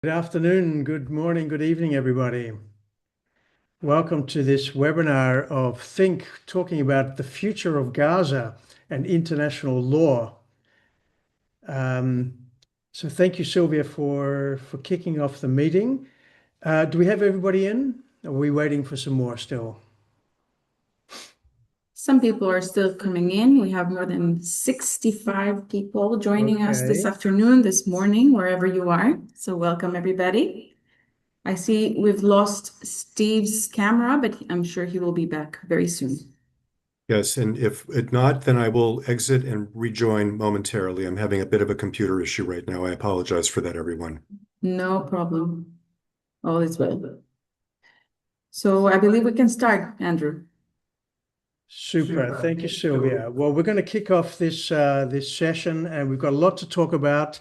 Good afternoon, good morning, good evening, everybody. Welcome to this webinar of Think, talking about the future of Gaza and international law. So thank you, Sylvia, for kicking off the meeting. Do we have everybody in? Are we waiting for some more still? Some people are still coming in. We have more than 65 people joining us this afternoon, this morning, wherever you are. So welcome, everybody. I see we've lost Steve's camera, but I'm sure he will be back very soon. Yes, and if not, then I will exit and rejoin momentarily. I'm having a bit of a computer issue right now. I apologize for that, everyone. No problem. All is well. So I believe we can start, Andrew. Super. Thank you, Sylvia. Well, we're going to kick off this session, and we've got a lot to talk about.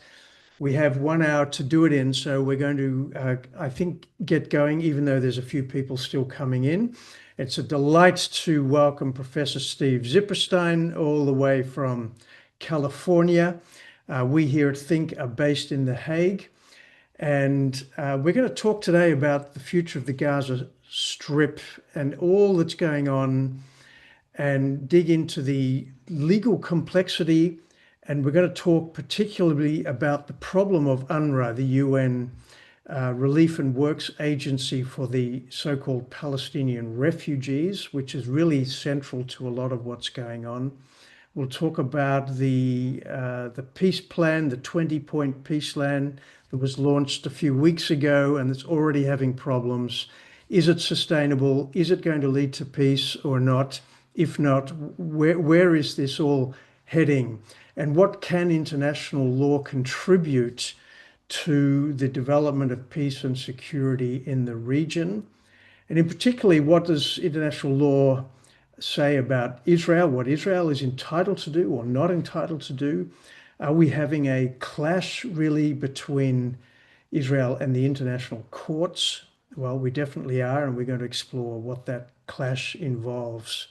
We have 1 hour to do it in, so we're going to, I think, get going, even though there's a few people still coming in. It's a delight to welcome Professor Steve Zipperstein, all the way from California. We here at Think are based in The Hague, and we're going to talk today about the future of the Gaza Strip and all that's going on, and dig into the legal complexity. And we're going to talk particularly about the problem of UNRWA, the UN Relief and Works Agency for the so-called Palestinian refugees, which is really central to a lot of what's going on. We'll talk about the peace plan, the 20-point peace plan that was launched a few weeks ago and that's already having problems. Is it sustainable? Is it going to lead to peace or not? If not, where is this all heading? And what can international law contribute to the development of peace and security in the region? And in particular, what does international law say about Israel, what Israel is entitled to do or not entitled to do? Are we having a clash really between Israel and the international courts? Well, we definitely are, and we're going to explore what that clash involves.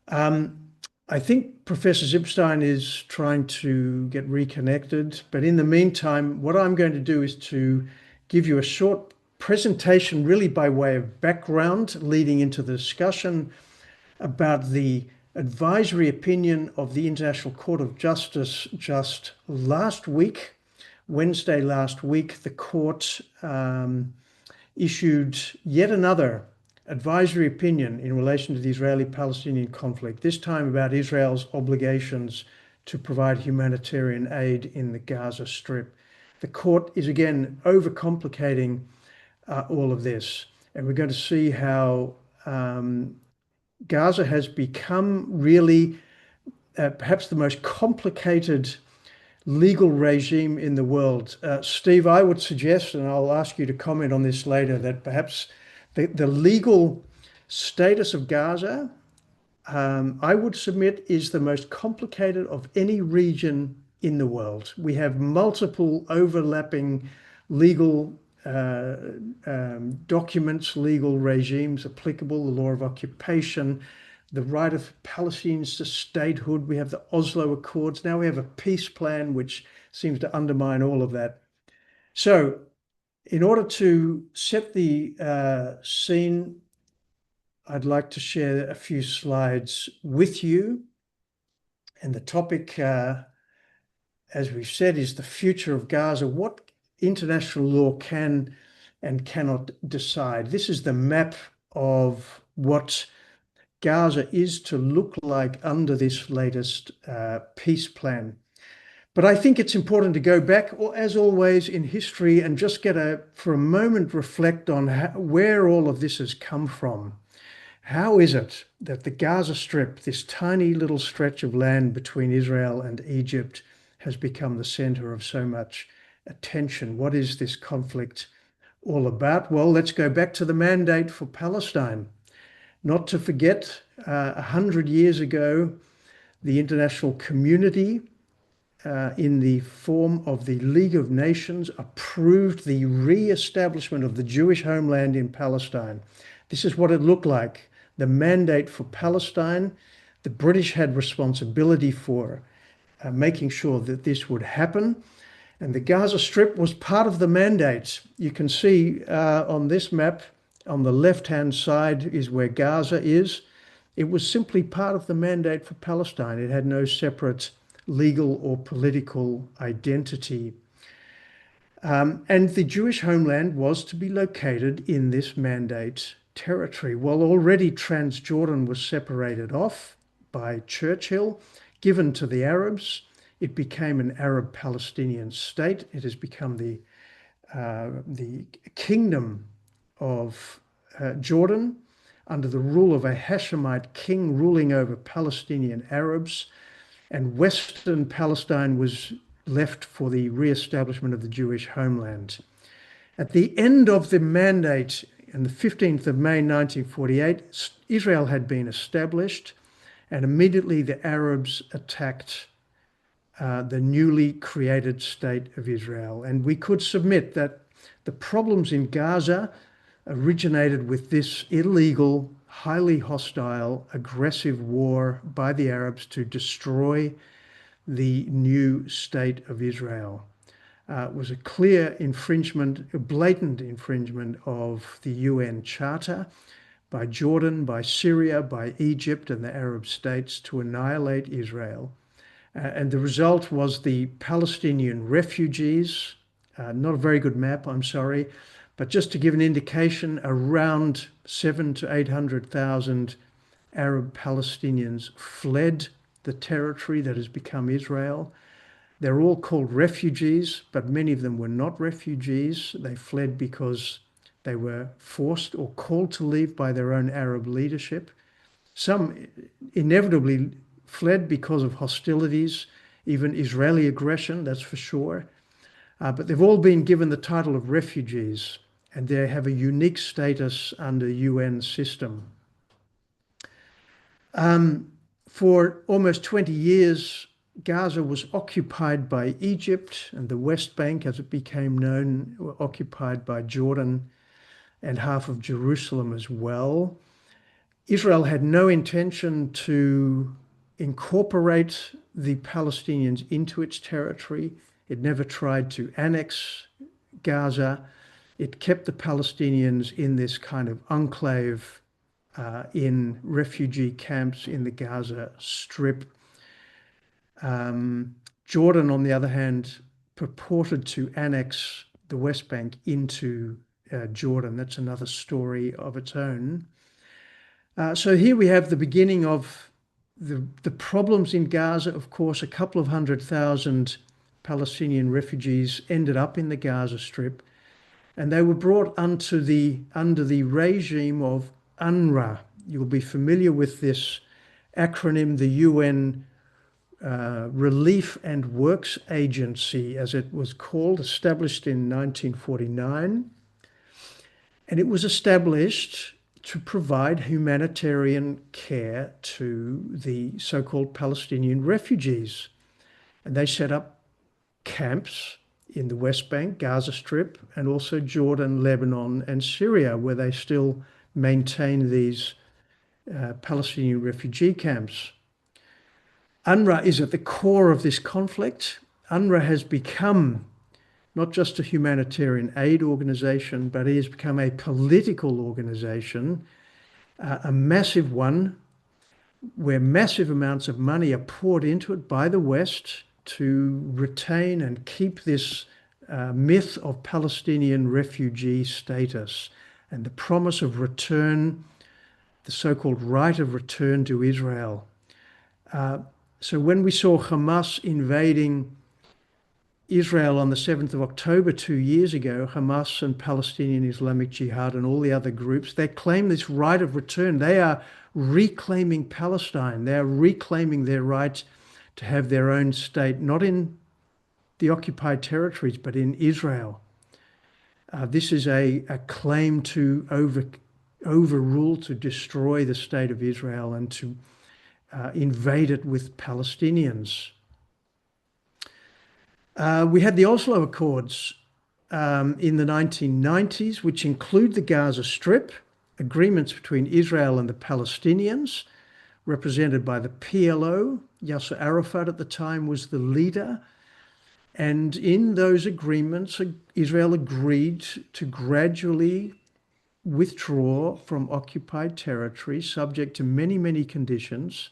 I think Professor Zipperstein is trying to get reconnected, but in the meantime, what I'm going to do is to give you a short presentation, really by way of background, leading into the discussion about the advisory opinion of the International Court of Justice just last week. Wednesday last week, the court issued yet another advisory opinion in relation to the Israeli-Palestinian conflict, this time about Israel's obligations to provide humanitarian aid in the Gaza Strip. The court is again overcomplicating all of this, and we're going to see how Gaza has become really perhaps the most complicated legal regime in the world. Steve, I would suggest, and I'll ask you to comment on this later, that perhaps the legal status of Gaza, I would submit, is the most complicated of any region in the world. We have multiple overlapping legal documents, legal regimes applicable, the law of occupation, the right of Palestinians to statehood. We have the Oslo Accords. Now we have a peace plan, which seems to undermine all of that. So in order to set the scene, I'd like to share a few slides with you. And the topic, as we've said, is the future of Gaza. What international law can and cannot decide. This is the map of what Gaza is to look like under this latest peace plan. But I think it's important to go back, as always, in history and just for a moment, reflect on where all of this has come from. How is it that the Gaza Strip, this tiny little stretch of land between Israel and Egypt, has become the center of so much attention? What is this conflict all about? Well, let's go back to the mandate for Palestine. Not to forget, 100 years ago, the international community, in the form of the League of Nations, approved the re-establishment of the Jewish homeland in Palestine. This is what it looked like. The mandate for Palestine. The British had responsibility for making sure that this would happen. And the Gaza Strip was part of the mandate. You can see on this map, on the left-hand side is where Gaza is. It was simply part of the mandate for Palestine. It had no separate legal or political identity. And the Jewish homeland was to be located in this mandate territory. Well, already Transjordan was separated off by Churchill, given to the Arabs. It became an Arab-Palestinian state. It has become the kingdom of Jordan under the rule of a Hashemite king ruling over Palestinian Arabs. And Western Palestine was left for the re-establishment of the Jewish homeland. At the end of the mandate, on the 15th of May 1948, Israel had been established, and immediately the Arabs attacked the newly created state of Israel. And we could submit that the problems in Gaza originated with this illegal, highly hostile, aggressive war by the Arabs to destroy the new state of Israel. It was a clear infringement, a blatant infringement of the UN Charter by Jordan, by Syria, by Egypt and the Arab states to annihilate Israel. And the result was the Palestinian refugees, not a very good map, I'm sorry, but just to give an indication, around 700,000 to 800,000 Arab Palestinians fled the territory that has become Israel. They're all called refugees, but many of them were not refugees. They fled because they were forced or called to leave by their own Arab leadership. Some inevitably fled because of hostilities, even Israeli aggression, that's for sure. But they've all been given the title of refugees, and they have a unique status under UN system. For almost 20 years, Gaza was occupied by Egypt, and the West Bank, as it became known, were occupied by Jordan and half of Jerusalem as well. Israel had no intention to incorporate the Palestinians into its territory. It never tried to annex Gaza. It kept the Palestinians in this kind of enclave in refugee camps in the Gaza Strip. Jordan, on the other hand, purported to annex the West Bank into Jordan. That's another story of its own. So here we have the beginning of the problems in Gaza. Of course, a couple of 100,000 Palestinian refugees ended up in the Gaza Strip, and they were brought under the regime of UNRWA. You'll be familiar with this acronym, the UN Relief and Works Agency, as it was called, established in 1949. And it was established to provide humanitarian care to the so-called Palestinian refugees. And they set up camps in the West Bank, Gaza Strip, and also Jordan, Lebanon, and Syria, where they still maintain these Palestinian refugee camps. UNRWA is at the core of this conflict. UNRWA has become not just a humanitarian aid organization, but it has become a political organization, a massive one, where massive amounts of money are poured into it by the West to retain and keep this myth of Palestinian refugee status and the promise of return, the so-called right of return to Israel. So when we saw Hamas invading Israel on the 7th of October 2 years ago, Hamas and Palestinian Islamic Jihad and all the other groups, they claim this right of return. They are reclaiming Palestine. They are reclaiming their right to have their own state, not in the occupied territories, but in Israel. This is a claim to overrule, to destroy the state of Israel and to invade it with Palestinians. We had the Oslo Accords in the 1990s, which include the Gaza Strip, agreements between Israel and the Palestinians, represented by the PLO. Yasser Arafat at the time was the leader. And in those agreements, Israel agreed to gradually withdraw from occupied territory, subject to many, many conditions.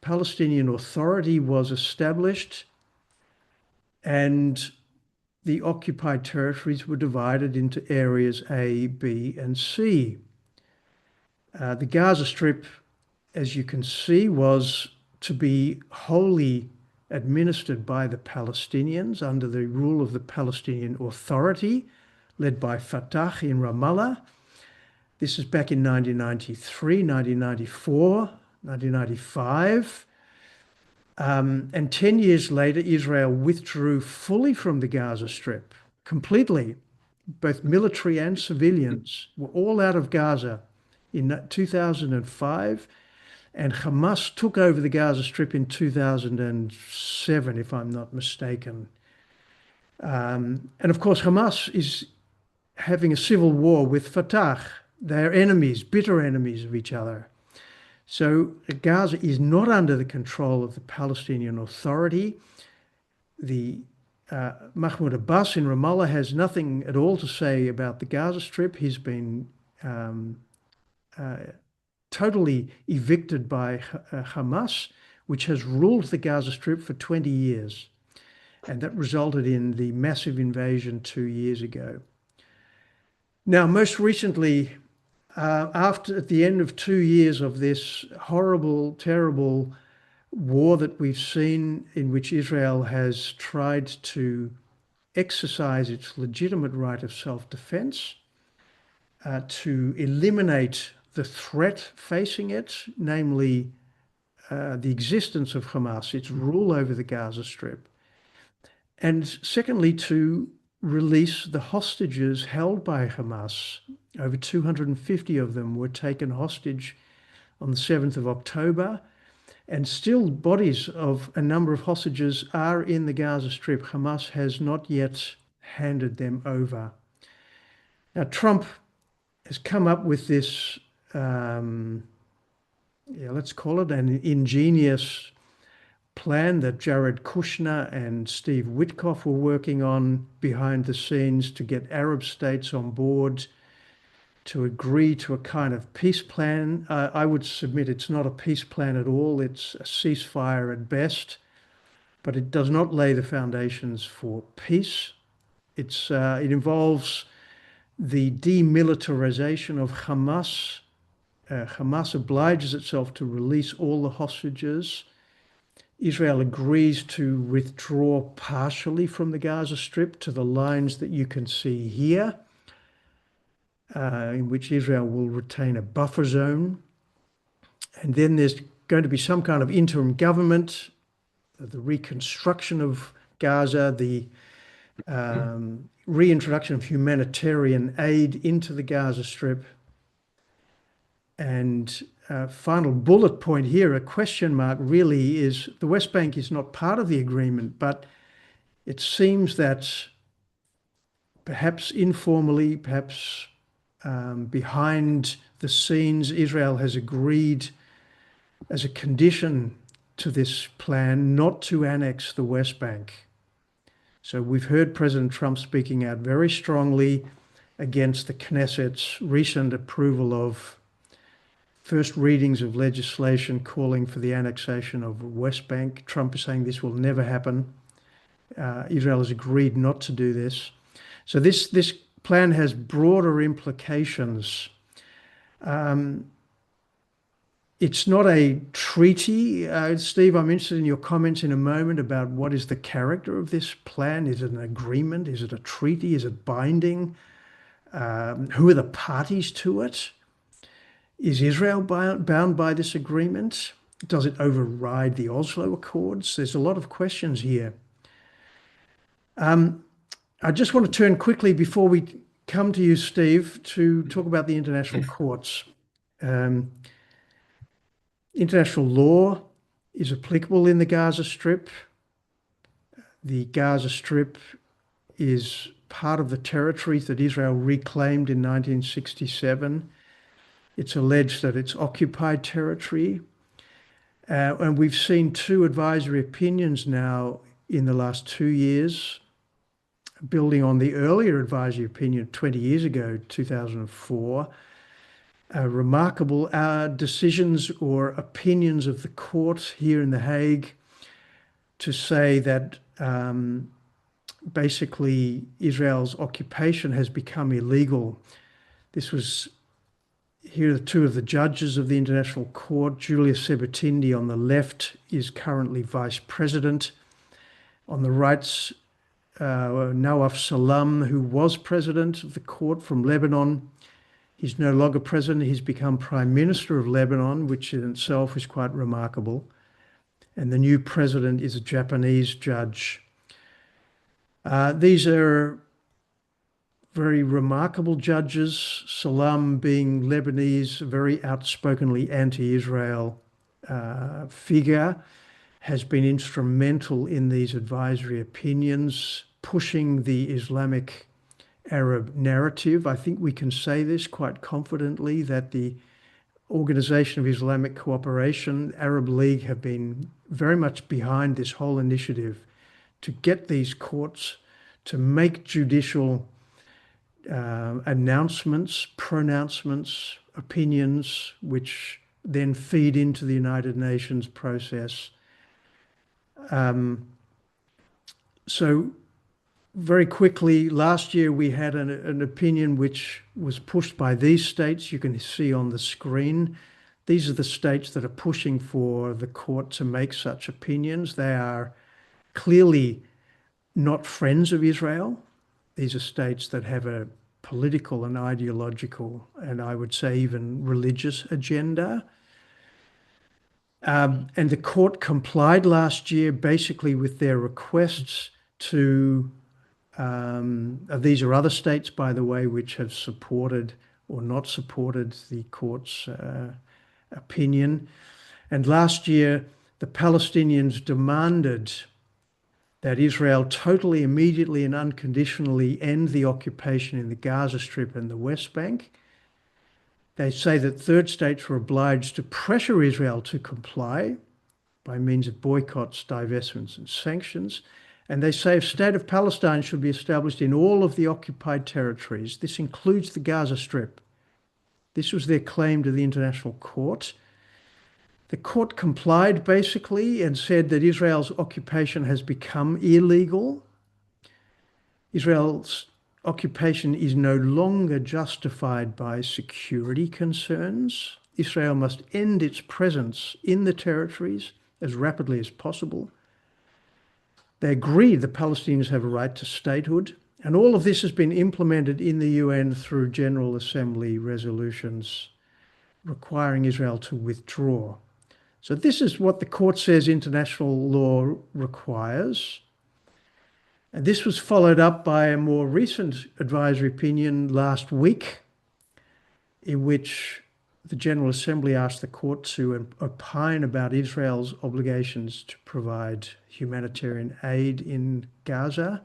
Palestinian Authority was established, and the occupied territories were divided into areas A, B, and C. The Gaza Strip, as you can see, was to be wholly administered by the Palestinians under the rule of the Palestinian Authority, led by Fatah in Ramallah. This is back in 1993, 1994, 1995. And 10 years later, Israel withdrew fully from the Gaza Strip, completely. Both military and civilians were all out of Gaza in 2005. And Hamas took over the Gaza Strip in 2007, if I'm not mistaken. And of course, Hamas is having a civil war with Fatah. They're enemies, bitter enemies of each other. So Gaza is not under the control of the Palestinian Authority. The Mahmoud Abbas in Ramallah has nothing at all to say about the Gaza Strip. He's been totally evicted by Hamas, which has ruled the Gaza Strip for 20 years. And that resulted in the massive invasion 2 years ago. Now, most recently, at the end of 2 years of this horrible, terrible war that we've seen, in which Israel has tried to exercise its legitimate right of self-defense, to eliminate the threat facing it, namely the existence of Hamas, its rule over the Gaza Strip, and secondly, to release the hostages held by Hamas. Over 250 of them were taken hostage on the 7th of October, and still bodies of a number of hostages are in the Gaza Strip. Hamas has not yet handed them over. Now, Trump has come up with this, let's call it an ingenious plan that Jared Kushner and Steve Witkoff were working on behind the scenes to get Arab states on board to agree to a kind of peace plan. I would submit it's not a peace plan at all. It's a ceasefire at best, but it does not lay the foundations for peace. It involves the demilitarization of Hamas. Hamas obliges itself to release all the hostages. Israel agrees to withdraw partially from the Gaza Strip to the lines that you can see here, in which Israel will retain a buffer zone. And then there's going to be some kind of interim government, the reconstruction of Gaza, the reintroduction of humanitarian aid into the Gaza Strip. And final bullet point here, a question mark really, is the West Bank is not part of the agreement, but it seems that perhaps informally, perhaps behind the scenes, Israel has agreed as a condition to this plan not to annex the West Bank. So we've heard President Trump speaking out very strongly against the Knesset's recent approval of first readings of legislation calling for the annexation of West Bank. Trump is saying this will never happen. Israel has agreed not to do this. So this plan has broader implications. It's not a treaty. Steve, I'm interested in your comments in a moment about what is the character of this plan. Is it an agreement? Is it a treaty? Is it binding? Who are the parties to it? Is Israel bound by this agreement? Does it override the Oslo Accords? There's a lot of questions here. I just want to turn quickly before we come to you, Steve, to talk about the international courts. International law is applicable in the Gaza Strip. The Gaza Strip is part of the territories that Israel reclaimed in 1967. It's alleged that it's occupied territory. And we've seen two advisory opinions now in the last 2 years, building on the earlier advisory opinion 20 years ago, 2004, remarkable decisions or opinions of the court here in The Hague to say that basically Israel's occupation has become illegal. Here are two of the judges of the International Court. Julia Sebertindi on the left is currently vice president. On the right's Nawaf Salam, who was president of the court from Lebanon. He's no longer president. He's become prime minister of Lebanon, which in itself is quite remarkable. And the new president is a Japanese judge. These are very remarkable judges. Salam, being Lebanese, a very outspokenly anti-Israel figure, has been instrumental in these advisory opinions, pushing the Islamic Arab narrative. I think we can say this quite confidently, that the Organization of Islamic Cooperation, Arab League, have been very much behind this whole initiative to get these courts to make judicial announcements, pronouncements, opinions, which then feed into the United Nations process. So very quickly, last year we had an opinion which was pushed by these states. You can see on the screen. These are the states that are pushing for the court to make such opinions. They are clearly not friends of Israel. These are states that have a political and ideological, and I would say even religious agenda. And the court complied last year basically with their requests to, these are other states, by the way, which have supported or not supported the court's opinion. And last year, the Palestinians demanded that Israel totally, immediately and unconditionally end the occupation in the Gaza Strip and the West Bank. They say that third states were obliged to pressure Israel to comply by means of boycotts, divestments, and sanctions. And they say a state of Palestine should be established in all of the occupied territories. This includes the Gaza Strip. This was their claim to the International Court. The court complied basically and said that Israel's occupation has become illegal. Israel's occupation is no longer justified by security concerns. Israel must end its presence in the territories as rapidly as possible. They agree the Palestinians have a right to statehood, and all of this has been implemented in the UN through General Assembly resolutions requiring Israel to withdraw. So this is what the court says international law requires. And this was followed up by a more recent advisory opinion last week, in which the General Assembly asked the court to opine about Israel's obligations to provide humanitarian aid in Gaza.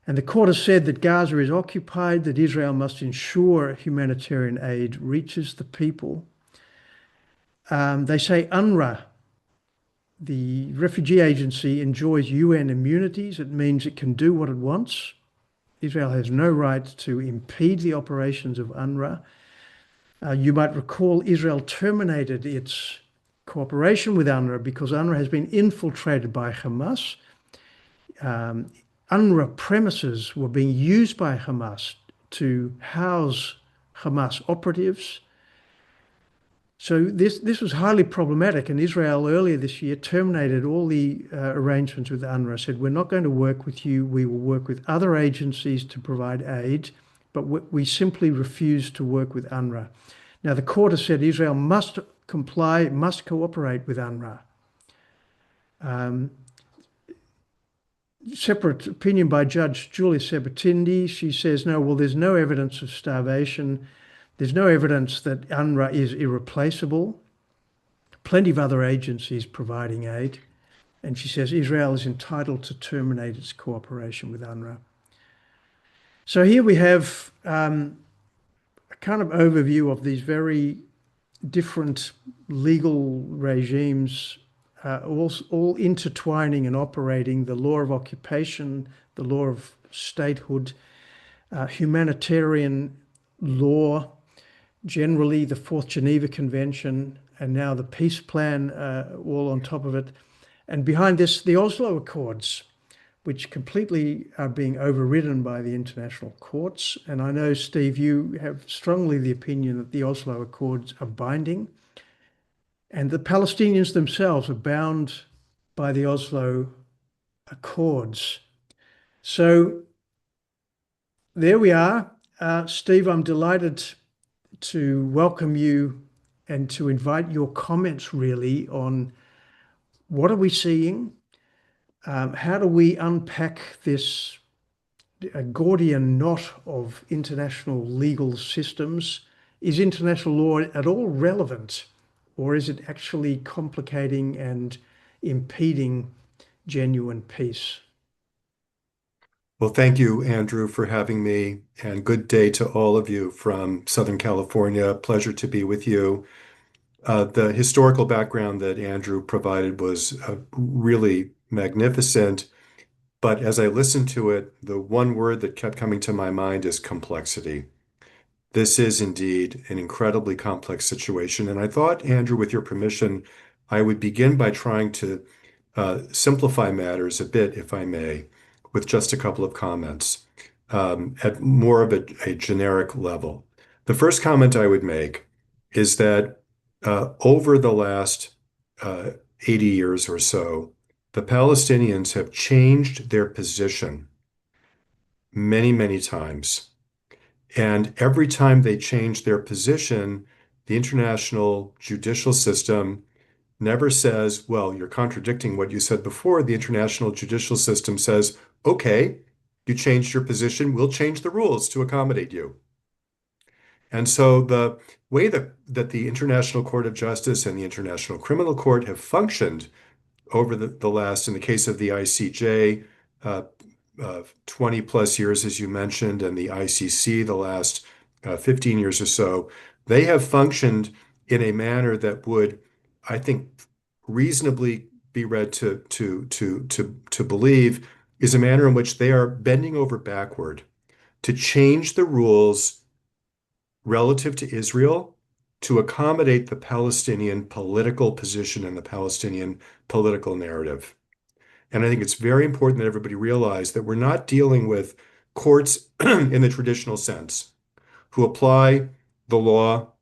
And the court has said that Gaza is occupied, that Israel must ensure humanitarian aid reaches the people. They say UNRWA, the refugee agency, enjoys UN immunities. It means it can do what it wants. Israel has no right to impede the operations of UNRWA. You might recall Israel terminated its cooperation with UNRWA because UNRWA has been infiltrated by Hamas. UNRWA premises were being used by Hamas to house Hamas operatives. So this was highly problematic, and Israel earlier this year terminated all the arrangements with UNRWA, said we're not going to work with you, we will work with other agencies to provide aid, but we simply refuse to work with UNRWA. Now the court has said Israel must comply, must cooperate with UNRWA. Separate opinion by Judge Julia Sebertindi. She says, no, well, there's no evidence of starvation. There's no evidence that UNRWA is irreplaceable. Plenty of other agencies providing aid. And she says Israel is entitled to terminate its cooperation with UNRWA. So here we have a kind of overview of these very different legal regimes all intertwining and operating the law of occupation, the law of statehood, humanitarian law, generally the Fourth Geneva Convention, and now the peace plan, all on top of it. And behind this, the Oslo Accords, which completely are being overridden by the international courts. And I know, Steve, you have strongly the opinion that the Oslo Accords are binding. And the Palestinians themselves are bound by the Oslo Accords. So there we are. Steve, I'm delighted to welcome you and to invite your comments really on what are we seeing? How do we unpack this Gordian knot of international legal systems? Is international law at all relevant, or is it actually complicating and impeding genuine peace? Well, thank you, Andrew, for having me, and good day to all of you from Southern California. Pleasure to be with you. The historical background that Andrew provided was really magnificent, but as I listened to it, the one word that kept coming to my mind is complexity. This is indeed an incredibly complex situation, and I thought, Andrew, with your permission, I would begin by trying to simplify matters a bit, if I may, with just a couple of comments at more of a generic level. The first comment I would make is that over the last 80 years or so, the Palestinians have changed their position many, many times. And every time they change their position, the international judicial system never says, well, you're contradicting what you said before. The international judicial system says, okay, you changed your position, we'll change the rules to accommodate you. And so the way that the International Court of Justice and the International Criminal Court have functioned over the last, in the case of the ICJ, 20 plus years, as you mentioned, and the ICC, the last 15 years or so, they have functioned in a manner that would, I think, reasonably be read to believe is a manner in which they are bending over backward to change the rules relative to Israel to accommodate the Palestinian political position and the Palestinian political narrative. And I think it's very important that everybody realize that we're not dealing with courts in the traditional sense who apply the law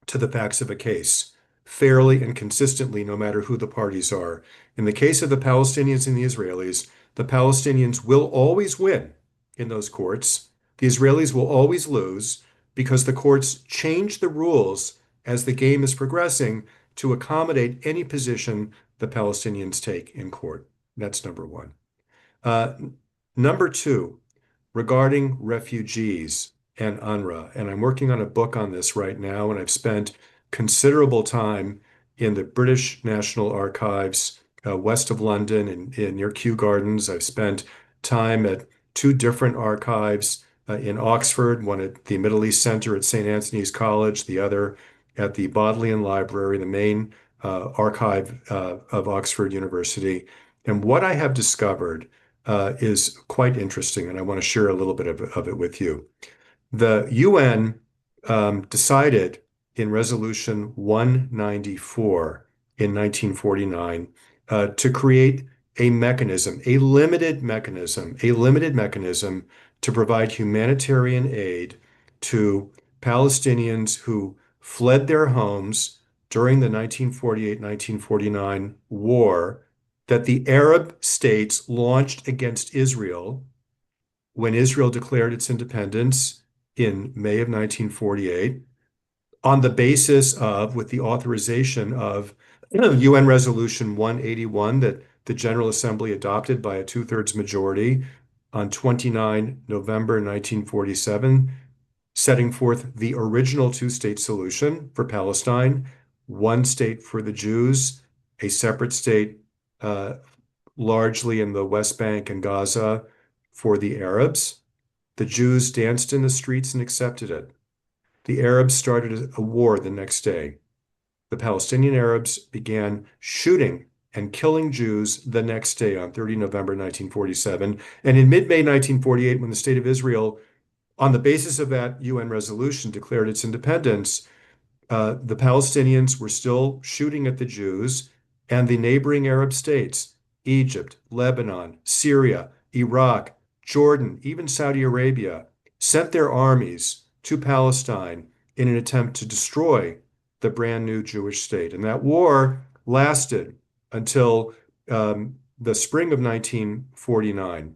to the facts of a case fairly and consistently, no matter who the parties are. In the case of the Palestinians and the Israelis, the Palestinians will always win in those courts. The Israelis will always lose because the courts change the rules as the game is progressing to accommodate any position the Palestinians take in court. That's number one. Number two, regarding refugees and UNRWA, and I'm working on a book on this right now, and I've spent considerable time in the British National Archives west of London and near Kew Gardens. I've spent time at two different archives in Oxford, one at the Middle East Center at St. Anthony's College, the other at the Bodleian Library, the main archive of Oxford University. And what I have discovered is quite interesting, and I want to share a little bit of it with you. The UN decided in Resolution 194 in 1949 to create a mechanism, a limited mechanism to provide humanitarian aid to Palestinians who fled their homes during the 1948-1949 war that the Arab states launched against Israel when Israel declared its independence in May of 1948 on the basis of, with the authorization of UN Resolution 181 that the General Assembly adopted by a two-thirds majority on 29 November 1947, setting forth the original two-state solution for Palestine, one state for the Jews, a separate state largely in the West Bank and Gaza for the Arabs. The Jews danced in the streets and accepted it. The Arabs started a war the next day. The Palestinian Arabs began shooting and killing Jews the next day on 30 November 1947. And in mid-May 1948, when the State of Israel, on the basis of that UN resolution, declared its independence, the Palestinians were still shooting at the Jews, and the neighboring Arab states, Egypt, Lebanon, Syria, Iraq, Jordan, even Saudi Arabia, sent their armies to Palestine in an attempt to destroy the brand new Jewish state. And that war lasted until the spring of 1949.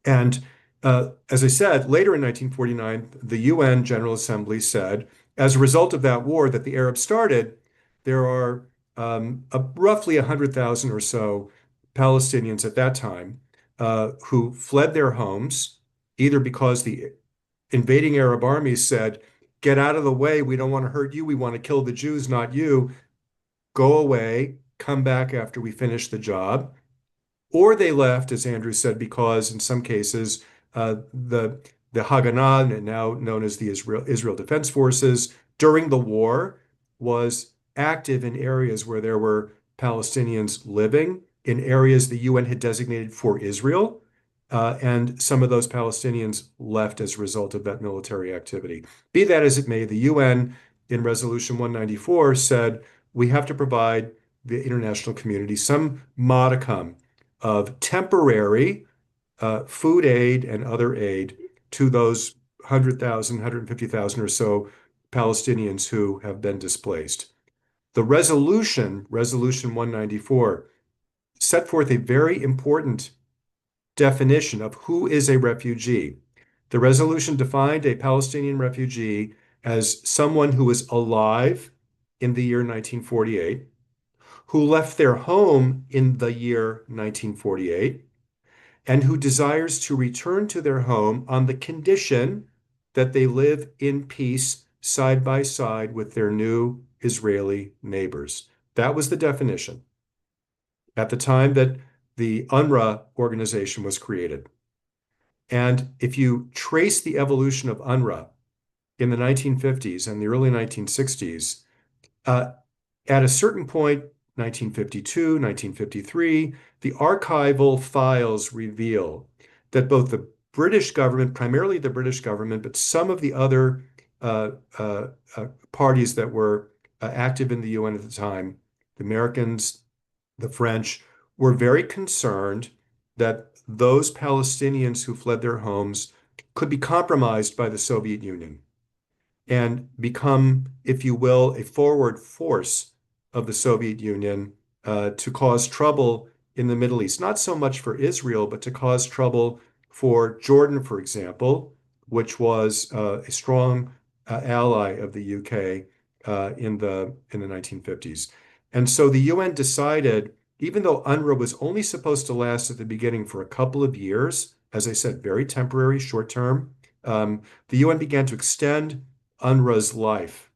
And as I said, later in 1949, the UN General Assembly said, as a result of that war that the Arabs started, there are roughly 100,000 or so Palestinians at that time who fled their homes, either because the invading Arab armies said, get out of the way, we don't want to hurt you, we want to kill the Jews, not you, go away, come back after we finish the job. Or they left, as Andrew said, because in some cases, the Haganah, now known as the Israel Defense Forces, during the war was active in areas where there were Palestinians living, in areas the UN had designated for Israel. And some of those Palestinians left as a result of that military activity. Be that as it may, the UN in Resolution 194 said, we have to provide the international community some modicum of temporary food aid and other aid to those 100,000, 150,000 or so Palestinians who have been displaced. The resolution, Resolution 194, set forth a very important definition of who is a refugee. The resolution defined a Palestinian refugee as someone who was alive in the year 1948, who left their home in the year 1948, and who desires to return to their home on the condition that they live in peace side by side with their new Israeli neighbors. That was the definition at the time that the UNRWA organization was created. And if you trace the evolution of UNRWA in the 1950s and the early 1960s, at a certain point, 1952, 1953, the archival files reveal that both the British government, primarily the British government, but some of the other parties that were active in the UN at the time, the Americans, the French, were very concerned that those Palestinians who fled their homes could be compromised by the Soviet Union and become, if you will, a forward force of the Soviet Union to cause trouble in the Middle East, not so much for Israel, but to cause trouble for Jordan, for example, which was a strong ally of the UK in the 1950s. And so the UN decided, even though UNRWA was only supposed to last at the beginning for a couple of years, as I said, very temporary, short term, the UN began to extend UNRWA's life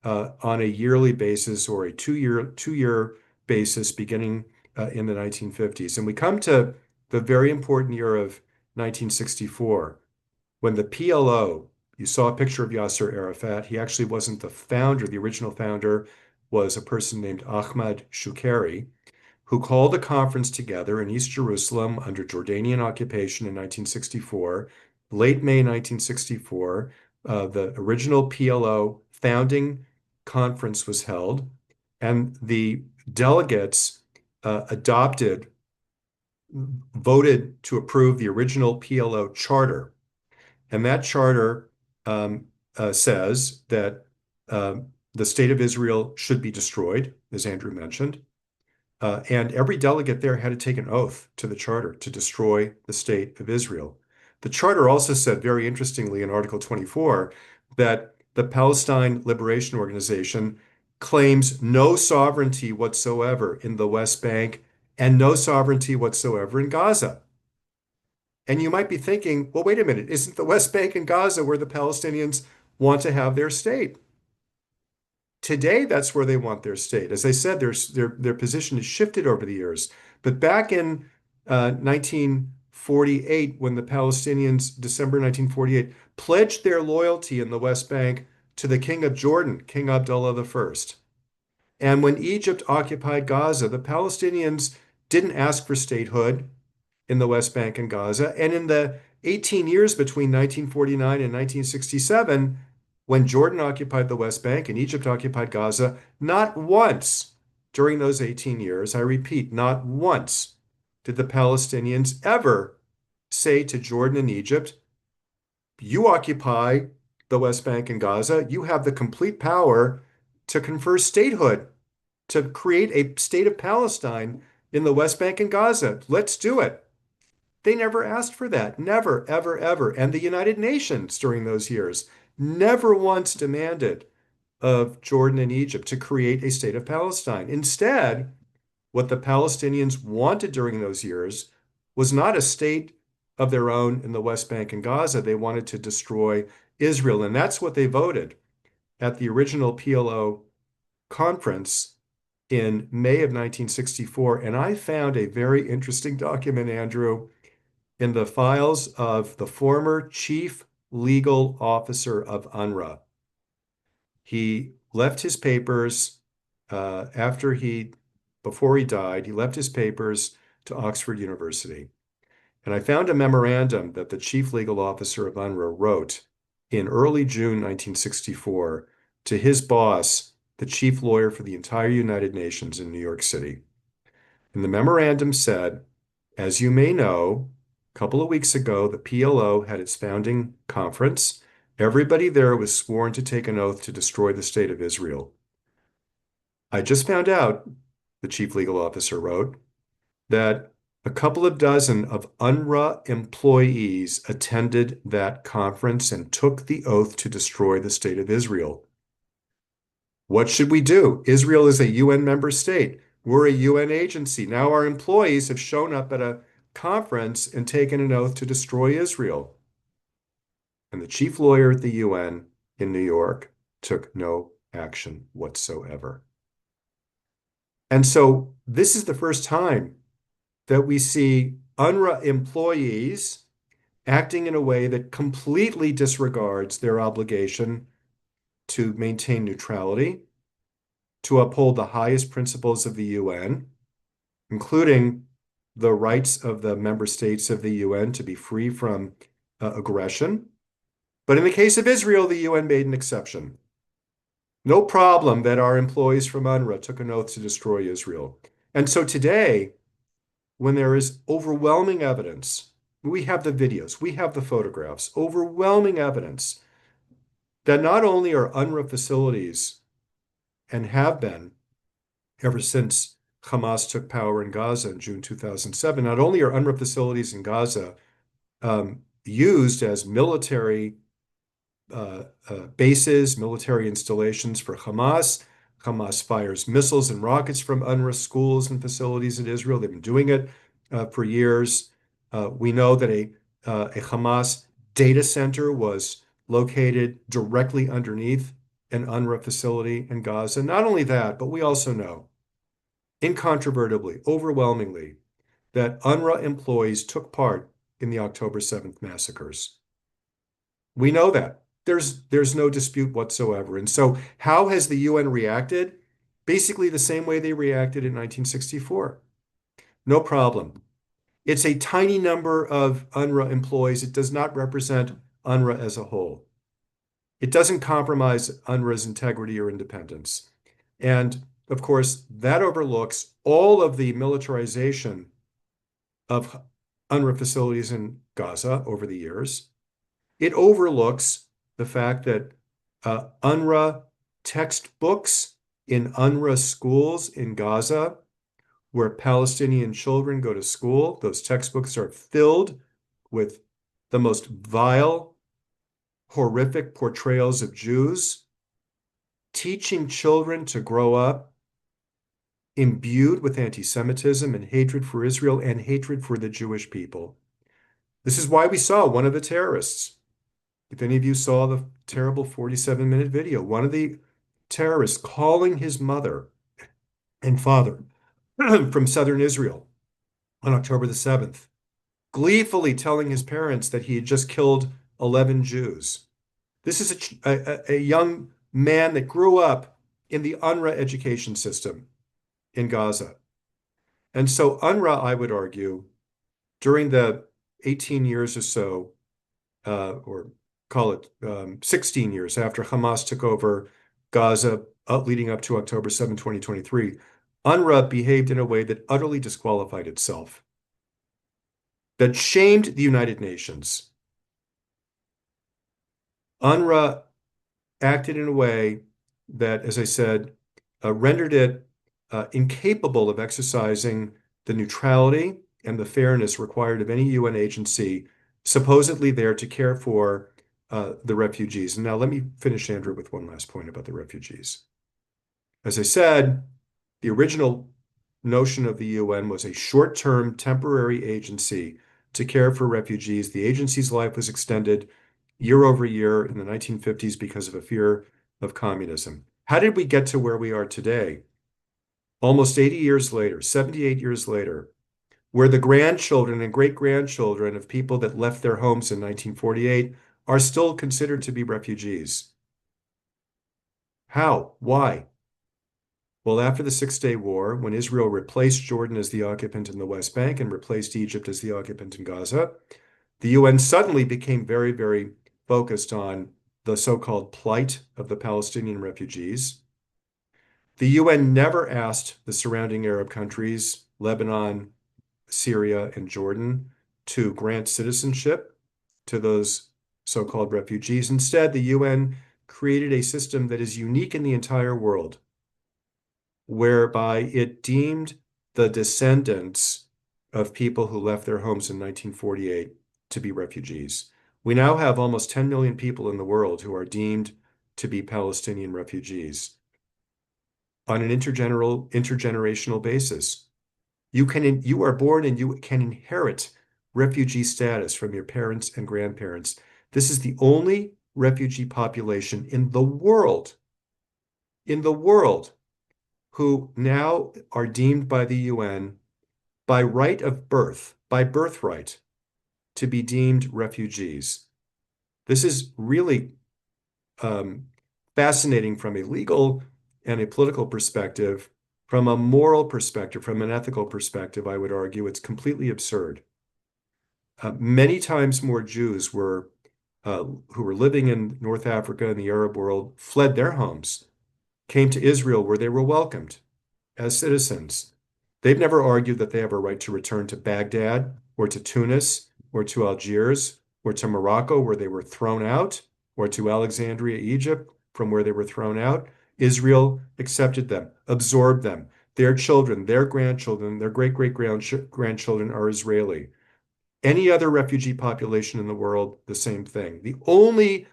on a yearly basis or a two-year basis beginning in the 1950s. And we come to the very important year of 1964, when the PLO, you saw a picture of Yasser Arafat. He actually wasn't the founder. The original founder was a person named Ahmad Shukeri, who called a conference together in East Jerusalem under Jordanian occupation in 1964, late May 1964. The original PLO founding conference was held, and the delegates voted to approve the original PLO charter. And that charter says that the state of Israel should be destroyed, as Andrew mentioned. And every delegate there had to take an oath to the charter to destroy the state of Israel. The charter also said, very interestingly, in Article 24, that the Palestine Liberation Organization claims no sovereignty whatsoever in the West Bank and no sovereignty whatsoever in Gaza. And you might be thinking, well, wait a minute, isn't the West Bank and Gaza where the Palestinians want to have their state? Today, that's where they want their state. As I said, their position has shifted over the years. But back in 1948, when the Palestinians, December 1948, pledged their loyalty in the West Bank to the King of Jordan, King Abdullah I, And when Egypt occupied Gaza, the Palestinians didn't ask for statehood in the West Bank and Gaza. And in the 18 years between 1949 and 1967, when Jordan occupied the West Bank and Egypt occupied Gaza, not once during those 18 years, I repeat, not once did the Palestinians ever say to Jordan and Egypt, you occupy the West Bank and Gaza, you have the complete power to confer statehood, to create a state of Palestine in the West Bank and Gaza. Let's do it. They never asked for that. Never, ever, ever. And the United Nations during those years never once demanded of Jordan and Egypt to create a state of Palestine. Instead, what the Palestinians wanted during those years was not a state of their own in the West Bank and Gaza. They wanted to destroy Israel. And that's what they voted at the original PLO conference in May of 1964. And I found a very interesting document, Andrew, in the files of the former chief legal officer of UNRWA. He left his papers before he died, he left his papers to Oxford University. And I found a memorandum that the chief legal officer of UNRWA wrote in early June 1964 to his boss, the chief lawyer for the entire United Nations in New York City. And the memorandum said, as you may know, a couple of weeks ago, the PLO had its founding conference. Everybody there was sworn to take an oath to destroy the state of Israel. I just found out, the chief legal officer wrote, that a couple of dozen of UNRWA employees attended that conference and took the oath to destroy the state of Israel. What should we do? Israel is a UN member state. We're a UN agency. Now our employees have shown up at a conference and taken an oath to destroy Israel. And the chief lawyer at the UN in New York took no action whatsoever. And so this is the first time that we see UNRWA employees acting in a way that completely disregards their obligation to maintain neutrality, to uphold the highest principles of the UN, including the rights of the member states of the UN to be free from aggression. But in the case of Israel, the UN made an exception. No problem that our employees from UNRWA took an oath to destroy Israel. And so today, when there is overwhelming evidence, we have the videos, we have the photographs, overwhelming evidence that not only are UNRWA facilities, and have been ever since Hamas took power in Gaza in June 2007, not only are UNRWA facilities in Gaza used as military bases, military installations for Hamas. Hamas fires missiles and rockets from UNRWA schools and facilities in Israel. They've been doing it for years. We know that a Hamas data center was located directly underneath an UNRWA facility in Gaza. Not only that, but we also know, incontrovertibly, overwhelmingly, that UNRWA employees took part in the October 7th massacres. We know that. There's no dispute whatsoever. And so how has the UN reacted? Basically the same way they reacted in 1964. No problem. It's a tiny number of UNRWA employees. It does not represent UNRWA as a whole. It doesn't compromise UNRWA's integrity or independence. And of course, that overlooks all of the militarization of UNRWA facilities in Gaza over the years. It overlooks the fact that UNRWA textbooks in UNRWA schools in Gaza, where Palestinian children go to school, those textbooks are filled with the most vile, horrific portrayals of Jews, teaching children to grow up imbued with anti-Semitism and hatred for Israel and hatred for the Jewish people. This is why we saw one of the terrorists. If any of you saw the terrible 47-minute video, one of the terrorists calling his mother and father from southern Israel on October the 7th, gleefully telling his parents that he had just killed 11 Jews. This is a young man that grew up in the UNRWA education system in Gaza. And so UNRWA, I would argue, during the 18 years or so, or call it 16 years after Hamas took over Gaza, leading up to October 7, 2023, UNRWA behaved in a way that utterly disqualified itself, that shamed the United Nations. UNRWA acted in a way that, as I said, rendered it incapable of exercising the neutrality and the fairness required of any UN agency supposedly there to care for the refugees. And now let me finish, Andrew, with one last point about the refugees. As I said, the original notion of the UN was a short-term temporary agency to care for refugees. The agency's life was extended year over year in the 1950s because of a fear of communism. How did we get to where we are today? Almost 80 years later, 78 years later, where the grandchildren and great-grandchildren of people that left their homes in 1948 are still considered to be refugees. How? Why? Well, after the Six-Day War, when Israel replaced Jordan as the occupant in the West Bank and replaced Egypt as the occupant in Gaza, the UN suddenly became very, very focused on the so-called plight of the Palestinian refugees. The UN never asked the surrounding Arab countries, Lebanon, Syria, and Jordan, to grant citizenship to those so-called refugees. Instead, the UN created a system that is unique in the entire world, whereby it deemed the descendants of people who left their homes in 1948 to be refugees. We now have almost 10 million people in the world who are deemed to be Palestinian refugees on an intergenerational basis. You are born and you can inherit refugee status from your parents and grandparents. This is the only refugee population in the world who now are deemed by the UN by right of birth, by birthright, to be deemed refugees. This is really fascinating from a legal and a political perspective. From a moral perspective, from an ethical perspective, I would argue it's completely absurd. Many times more Jews who were living in North Africa and the Arab world fled their homes, came to Israel where they were welcomed as citizens. They've never argued that they have a right to return to Baghdad or to Tunis or to Algiers or to Morocco where they were thrown out, or to Alexandria, Egypt, from where they were thrown out. Israel accepted them, absorbed them. Their children, their grandchildren, their great-great-grandchildren are Israeli. Any other refugee population in the world, the same thing. The only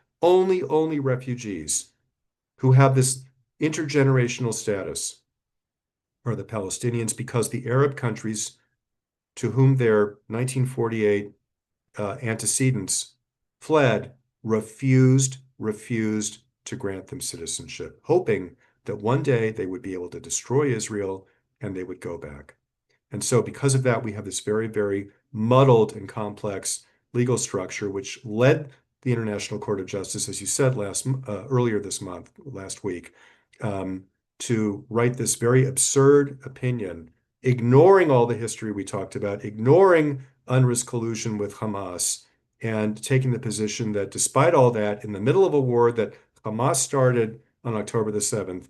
refugees who have this intergenerational status are the Palestinians, because the Arab countries to whom their 1948 antecedents fled refused to grant them citizenship, hoping that one day they would be able to destroy Israel and they would go back. And so because of that, we have this very, very muddled and complex legal structure, which led the International Court of Justice, as you said earlier this month, last week, to write this very absurd opinion, ignoring all the history we talked about, ignoring UNRWA's collusion with Hamas, and taking the position that despite all that, in the middle of a war that Hamas started on October the 7th,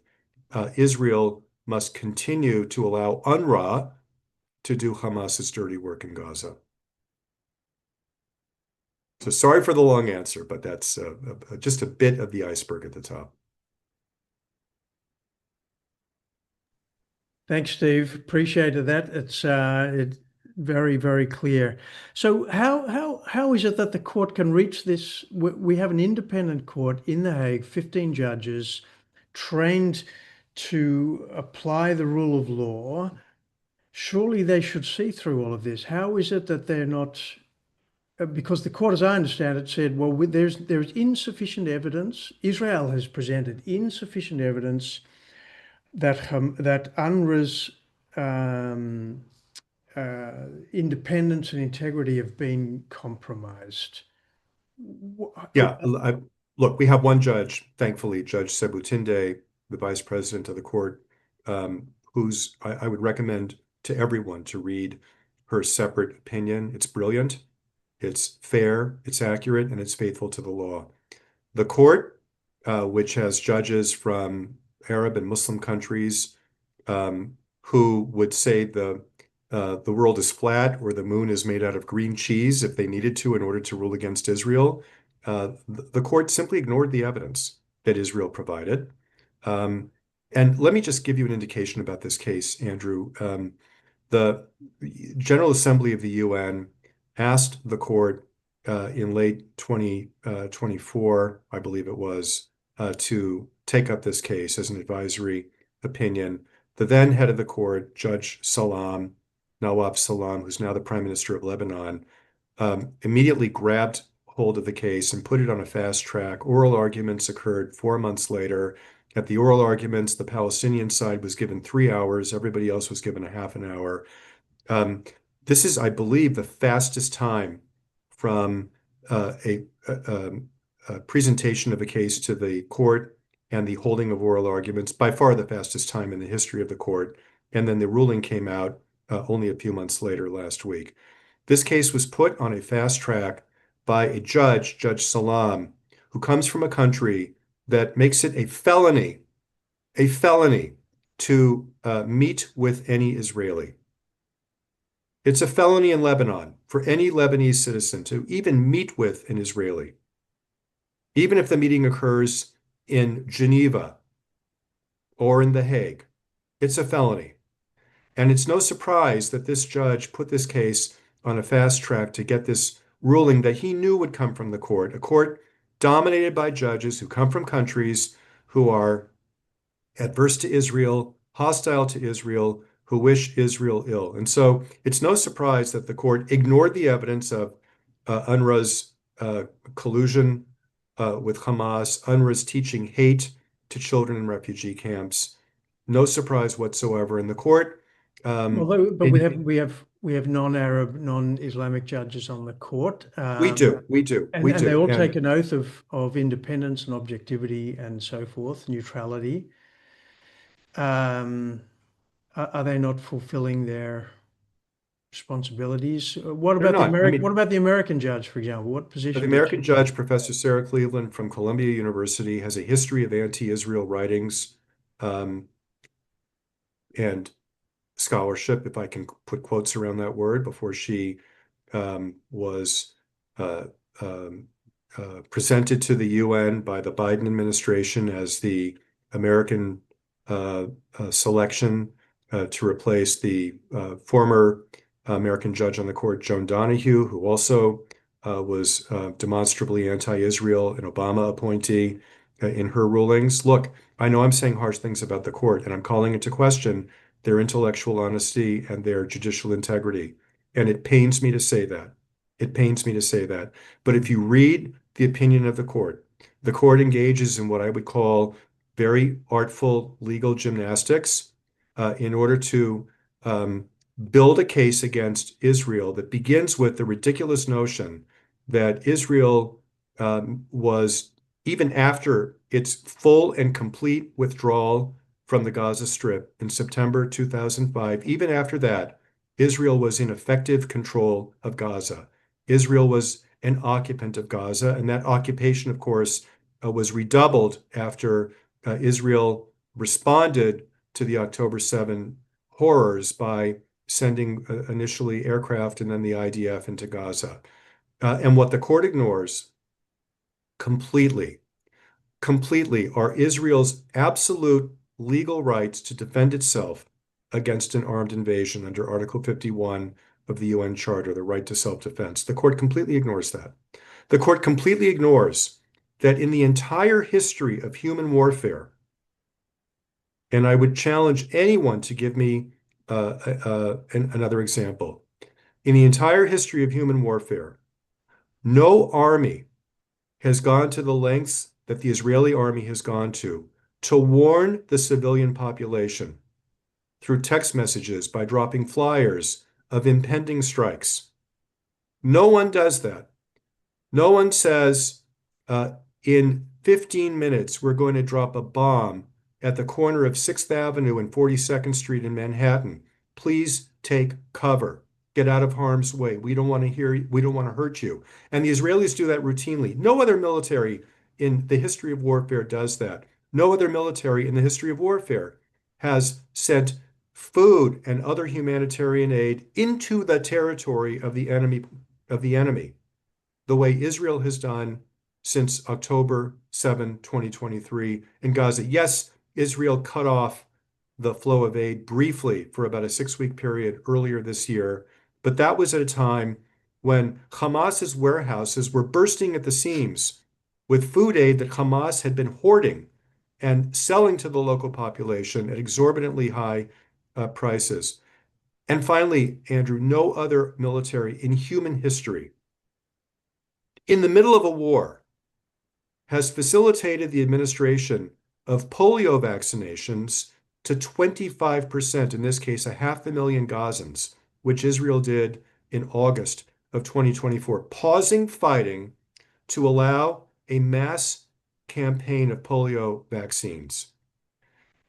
Israel must continue to allow UNRWA to do Hamas's dirty work in Gaza. So sorry for the long answer, but that's just a bit of the iceberg at the top. Thanks, Steve. Appreciated that. It's very, very clear. So how is it that the court can reach this? We have an independent court in The Hague, 15 judges trained to apply the rule of law. Surely they should see through all of this. How is it that they're not? Because the court, as I understand it, said, well, there's insufficient evidence. Israel has presented insufficient evidence that UNRWA's independence and integrity have been compromised. Yeah, look, we have one judge, thankfully, Judge Sebutinde, the vice president of the court, who's I would recommend to everyone to read her separate opinion. It's brilliant, it's fair, it's accurate, and it's faithful to the law. The court, which has judges from Arab and Muslim countries, who would say the world is flat or the moon is made out of green cheese if they needed to in order to rule against Israel. The court simply ignored the evidence that Israel provided. And let me just give you an indication about this case, Andrew. The General Assembly of the UN asked the court in late 2024, I believe it was, to take up this case as an advisory opinion. The then head of the court, Judge Nawaf Salam, who's now the Prime Minister of Lebanon, immediately grabbed hold of the case and put it on a fast track. Oral arguments occurred 4 months later. At the oral arguments, the Palestinian side was given 3 hours. Everybody else was given a half an hour. This is, I believe, the fastest time from a presentation of a case to the court and the holding of oral arguments, by far the fastest time in the history of the court. And then the ruling came out only a few months later last week. This case was put on a fast track by a judge, Judge Salam, who comes from a country that makes it a felony to meet with any Israeli. It's a felony in Lebanon for any Lebanese citizen to even meet with an Israeli, even if the meeting occurs in Geneva or in The Hague. It's a felony. And it's no surprise that this judge put this case on a fast track to get this ruling that he knew would come from the court, a court dominated by judges who come from countries who are adverse to Israel, hostile to Israel, who wish Israel ill. And so it's no surprise that the court ignored the evidence of UNRWA's collusion with Hamas, UNRWA's teaching hate to children in refugee camps. No surprise whatsoever. In the court, but we have non-Arab, non-Islamic judges on the court. We do. And they all take an oath of independence and objectivity and so forth, neutrality. Are they not fulfilling their responsibilities? What about what about the American judge, for example? What position? The American judge, Professor Sarah Cleveland from Columbia University, has a history of anti-Israel writings and scholarship, if I can put quotes around that word, before she was presented to the UN by the Biden administration as the American selection to replace the former American judge on the court, Joan Donahue, who also was demonstrably anti-Israel, an Obama appointee in her rulings. Look, I know I'm saying harsh things about the court, and I'm calling into question their intellectual honesty and their judicial integrity. And it pains me to say that. It pains me to say that. But if you read the opinion of the court engages in what I would call very artful legal gymnastics in order to build a case against Israel that begins with the ridiculous notion that Israel was, even after its full and complete withdrawal from the Gaza Strip in September 2005, even after that, Israel was in effective control of Gaza. Israel was an occupant of Gaza, and that occupation, of course, was redoubled after Israel responded to the October 7 horrors by sending initially aircraft and then the IDF into Gaza. And what the court ignores completely are Israel's absolute legal rights to defend itself against an armed invasion under Article 51 of the UN Charter, the right to self-defense. The court completely ignores that. The court completely ignores that in the entire history of human warfare, and I would challenge anyone to give me another example. In the entire history of human warfare, no army has gone to the lengths that the Israeli army has gone to warn the civilian population through text messages by dropping flyers of impending strikes. No one does that. No one says, in 15 minutes, we're going to drop a bomb at the corner of 6th Avenue and 42nd Street in Manhattan. Please take cover. Get out of harm's way. We don't want to hurt you. And the Israelis do that routinely. No other military in the history of warfare does that. No other military in the history of warfare has sent food and other humanitarian aid into the territory of the enemy, the way Israel has done since October 7, 2023 in Gaza. Yes, Israel cut off the flow of aid briefly for about a 6-week period earlier this year, but that was at a time when Hamas's warehouses were bursting at the seams with food aid that Hamas had been hoarding and selling to the local population at exorbitantly high prices. And finally, Andrew, no other military in human history, in the middle of a war, has facilitated the administration of polio vaccinations to 25%, in this case, 500,000 Gazans, which Israel did in August of 2024, pausing fighting to allow a mass campaign of polio vaccines.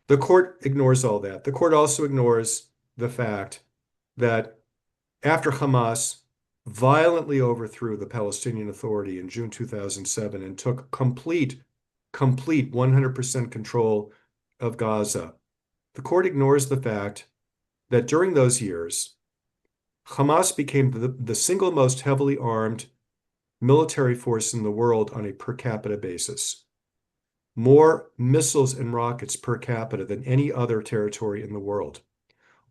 The court ignores all that. The court also ignores the fact that after Hamas violently overthrew the Palestinian Authority in June 2007 and took complete 100% control of Gaza, the court ignores the fact that during those years, Hamas became the single most heavily armed military force in the world on a per capita basis. More missiles and rockets per capita than any other territory in the world.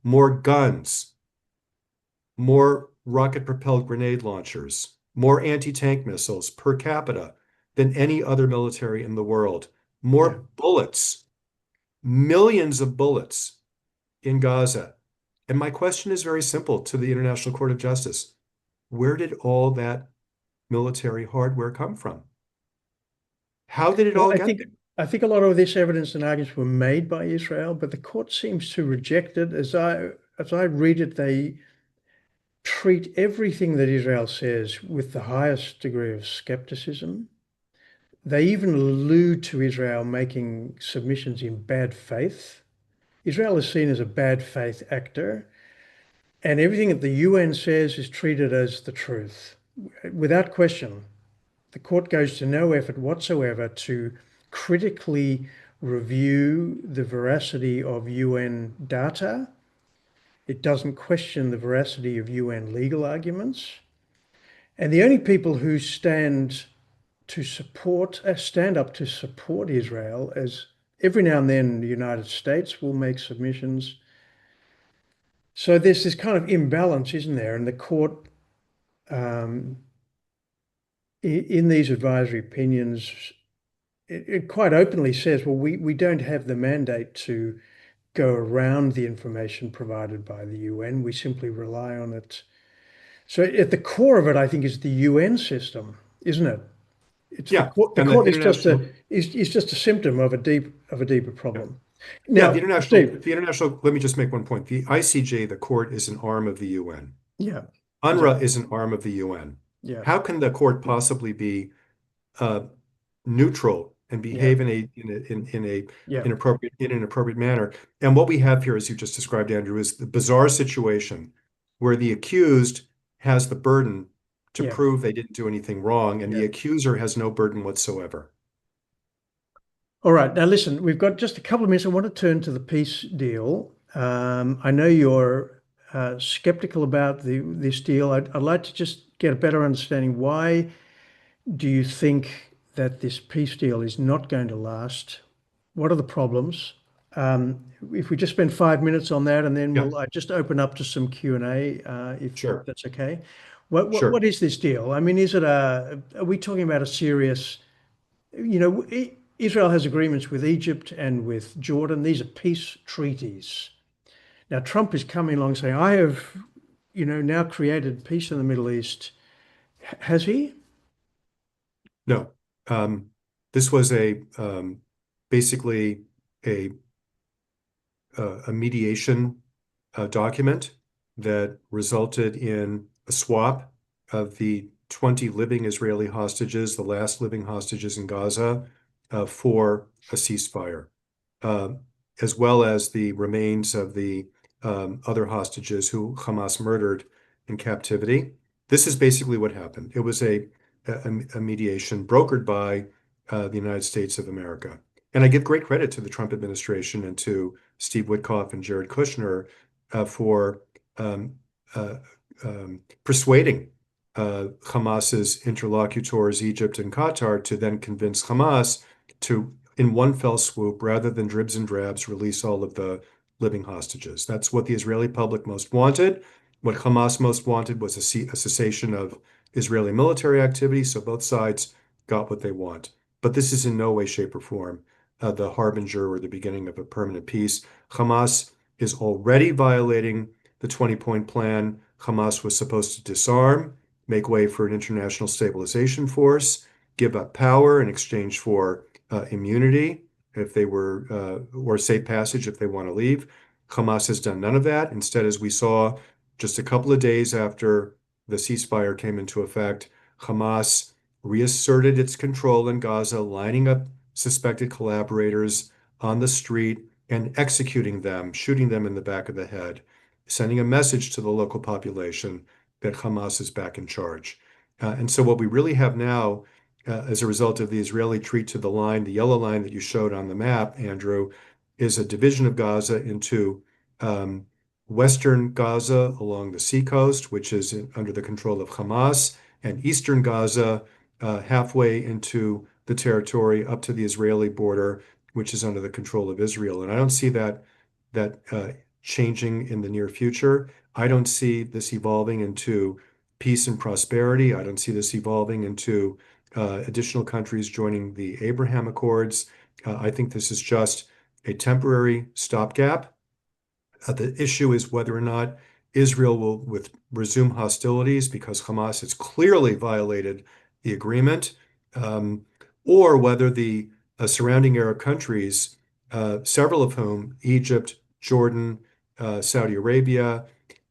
More guns, more rocket-propelled grenade launchers, more anti-tank missiles per capita than any other military in the world. More bullets, millions of bullets in Gaza. And my question is very simple to the International Court of Justice. Where did all that military hardware come from? How did it all get there? I think a lot of this evidence and arguments were made by Israel, but the court seems to reject it. As I read it, they treat everything that Israel says with the highest degree of skepticism. They even allude to Israel making submissions in bad faith. Israel is seen as a bad faith actor, and everything that the UN says is treated as the truth. Without question, the court goes to no effort whatsoever to critically review the veracity of UN data. It doesn't question the veracity of UN legal arguments. And the only people who stand up to support Israel, as every now and then the United States will make submissions. So there's this kind of imbalance, isn't there? And the court, in these advisory opinions, it quite openly says, well, we don't have the mandate to go around the information provided by the UN. We simply rely on it. So at the core of it, I think, is the UN system, isn't it? Yeah, the court is just a symptom of a deeper problem. Now, the international. Let me just make one point. The ICJ, the court, is an arm of the UN. Yeah. UNRWA is an arm of the UN. Yeah. How can the court possibly be neutral and behave in an appropriate manner? And what we have here, as you just described, Andrew, is the bizarre situation where the accused has the burden to prove they didn't do anything wrong, and the accuser has no burden whatsoever. All right. Now, listen, we've got just a couple of minutes. I want to turn to the peace deal. I know you're skeptical about this deal. I'd like to just get a better understanding. Why do you think that this peace deal is not going to last? What are the problems? If we just spend 5 minutes on that, and then we'll just open up to some Q&A, if that's okay. What is this deal? I mean, are we talking about a serious, Israel has agreements with Egypt and with Jordan. These are peace treaties. Now, Trump is coming along saying, I have, now created peace in the Middle East. Has he? No. This was basically a mediation document that resulted in a swap of the 20 living Israeli hostages, the last living hostages in Gaza, for a ceasefire. as well as the remains of the other hostages who Hamas murdered in captivity. This is basically what happened. It was a mediation brokered by the United States of America. And I give great credit to the Trump administration and to Steve Witkoff and Jared Kushner for um, uh, persuading Hamas's interlocutors, Egypt and Qatar, to then convince Hamas to, in one fell swoop, rather than dribs and drabs, release all of the living hostages. That's what the Israeli public most wanted. What Hamas most wanted was a cessation of Israeli military activity, so both sides got what they want. But this is in no way, shape, or form the harbinger or the beginning of a permanent peace. Hamas is already violating the 20-point plan. Hamas was supposed to disarm, make way for an international stabilization force, give up power in exchange for immunity if they were, or safe passage if they want to leave. Hamas has done none of that. Instead, as we saw just a couple of days after the ceasefire came into effect, Hamas reasserted its control in Gaza, lining up suspected collaborators on the street and executing them, shooting them in the back of the head, sending a message to the local population that Hamas is back in charge. And so what we really have now, as a result of the Israeli treat to the line, the yellow line that you showed on the map, Andrew, is a division of Gaza into western Gaza along the seacoast, which is under the control of Hamas, and eastern Gaza halfway into the territory up to the Israeli border, which is under the control of Israel. And I don't see that changing in the near future. I don't see this evolving into peace and prosperity. I don't see this evolving into additional countries joining the Abraham Accords. I think this is just a temporary stopgap. The issue is whether or not Israel will resume hostilities because Hamas has clearly violated the agreement, or whether the surrounding Arab countries, several of whom, Egypt, Jordan, Saudi Arabia,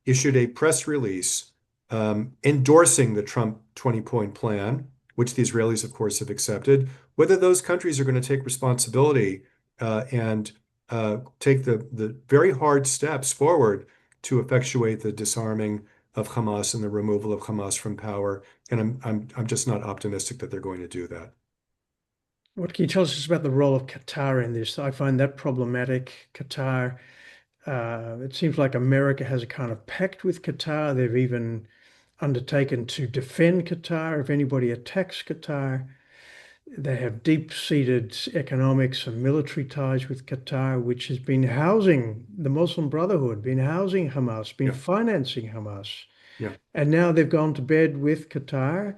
issued a press release endorsing the Trump 20-point plan, which the Israelis, of course, have accepted, whether those countries are going to take responsibility and take the very hard steps forward to effectuate the disarming of Hamas and the removal of Hamas from power. And I'm just not optimistic that they're going to do that. What can you tell us about the role of Qatar in this? I find that problematic. Qatar, it seems like America has a kind of pact with Qatar. They've even undertaken to defend Qatar if anybody attacks Qatar. They have deep-seated economics and military ties with Qatar, which has been housing the Muslim Brotherhood, been housing Hamas, been financing Hamas. Yeah. And now they've gone to bed with Qatar.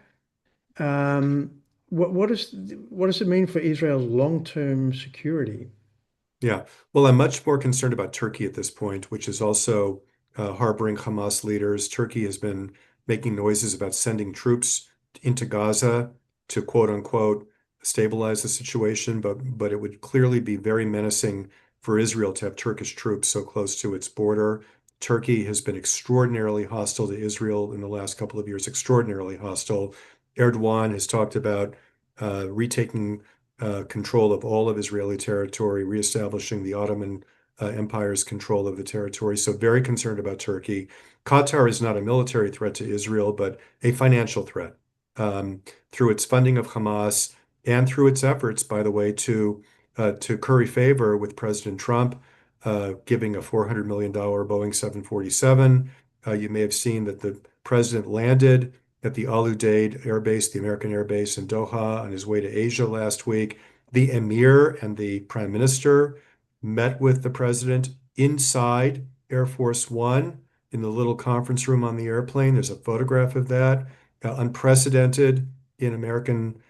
What does it mean for Israel's long-term security? Yeah. Well, I'm much more concerned about Turkey at this point, which is also harboring Hamas leaders. Turkey has been making noises about sending troops into Gaza to quote unquote stabilize the situation, but it would clearly be very menacing for Israel to have Turkish troops so close to its border. Turkey has been extraordinarily hostile to Israel in the last couple of years, extraordinarily hostile. Erdogan has talked about retaking control of all of Israeli territory, reestablishing the Ottoman Empire's control of the territory. So very concerned about Turkey. Qatar is not a military threat to Israel, but a financial threat through its funding of Hamas and through its efforts, by the way, to curry favor with President Trump, giving a $400 million Boeing 747. You may have seen that the president landed at the Al Udeid Air Base, the American Air Base in Doha, on his way to Asia last week. The emir and the prime minister met with the president inside Air Force One in the little conference room on the airplane. There's a photograph of that. Unprecedented in American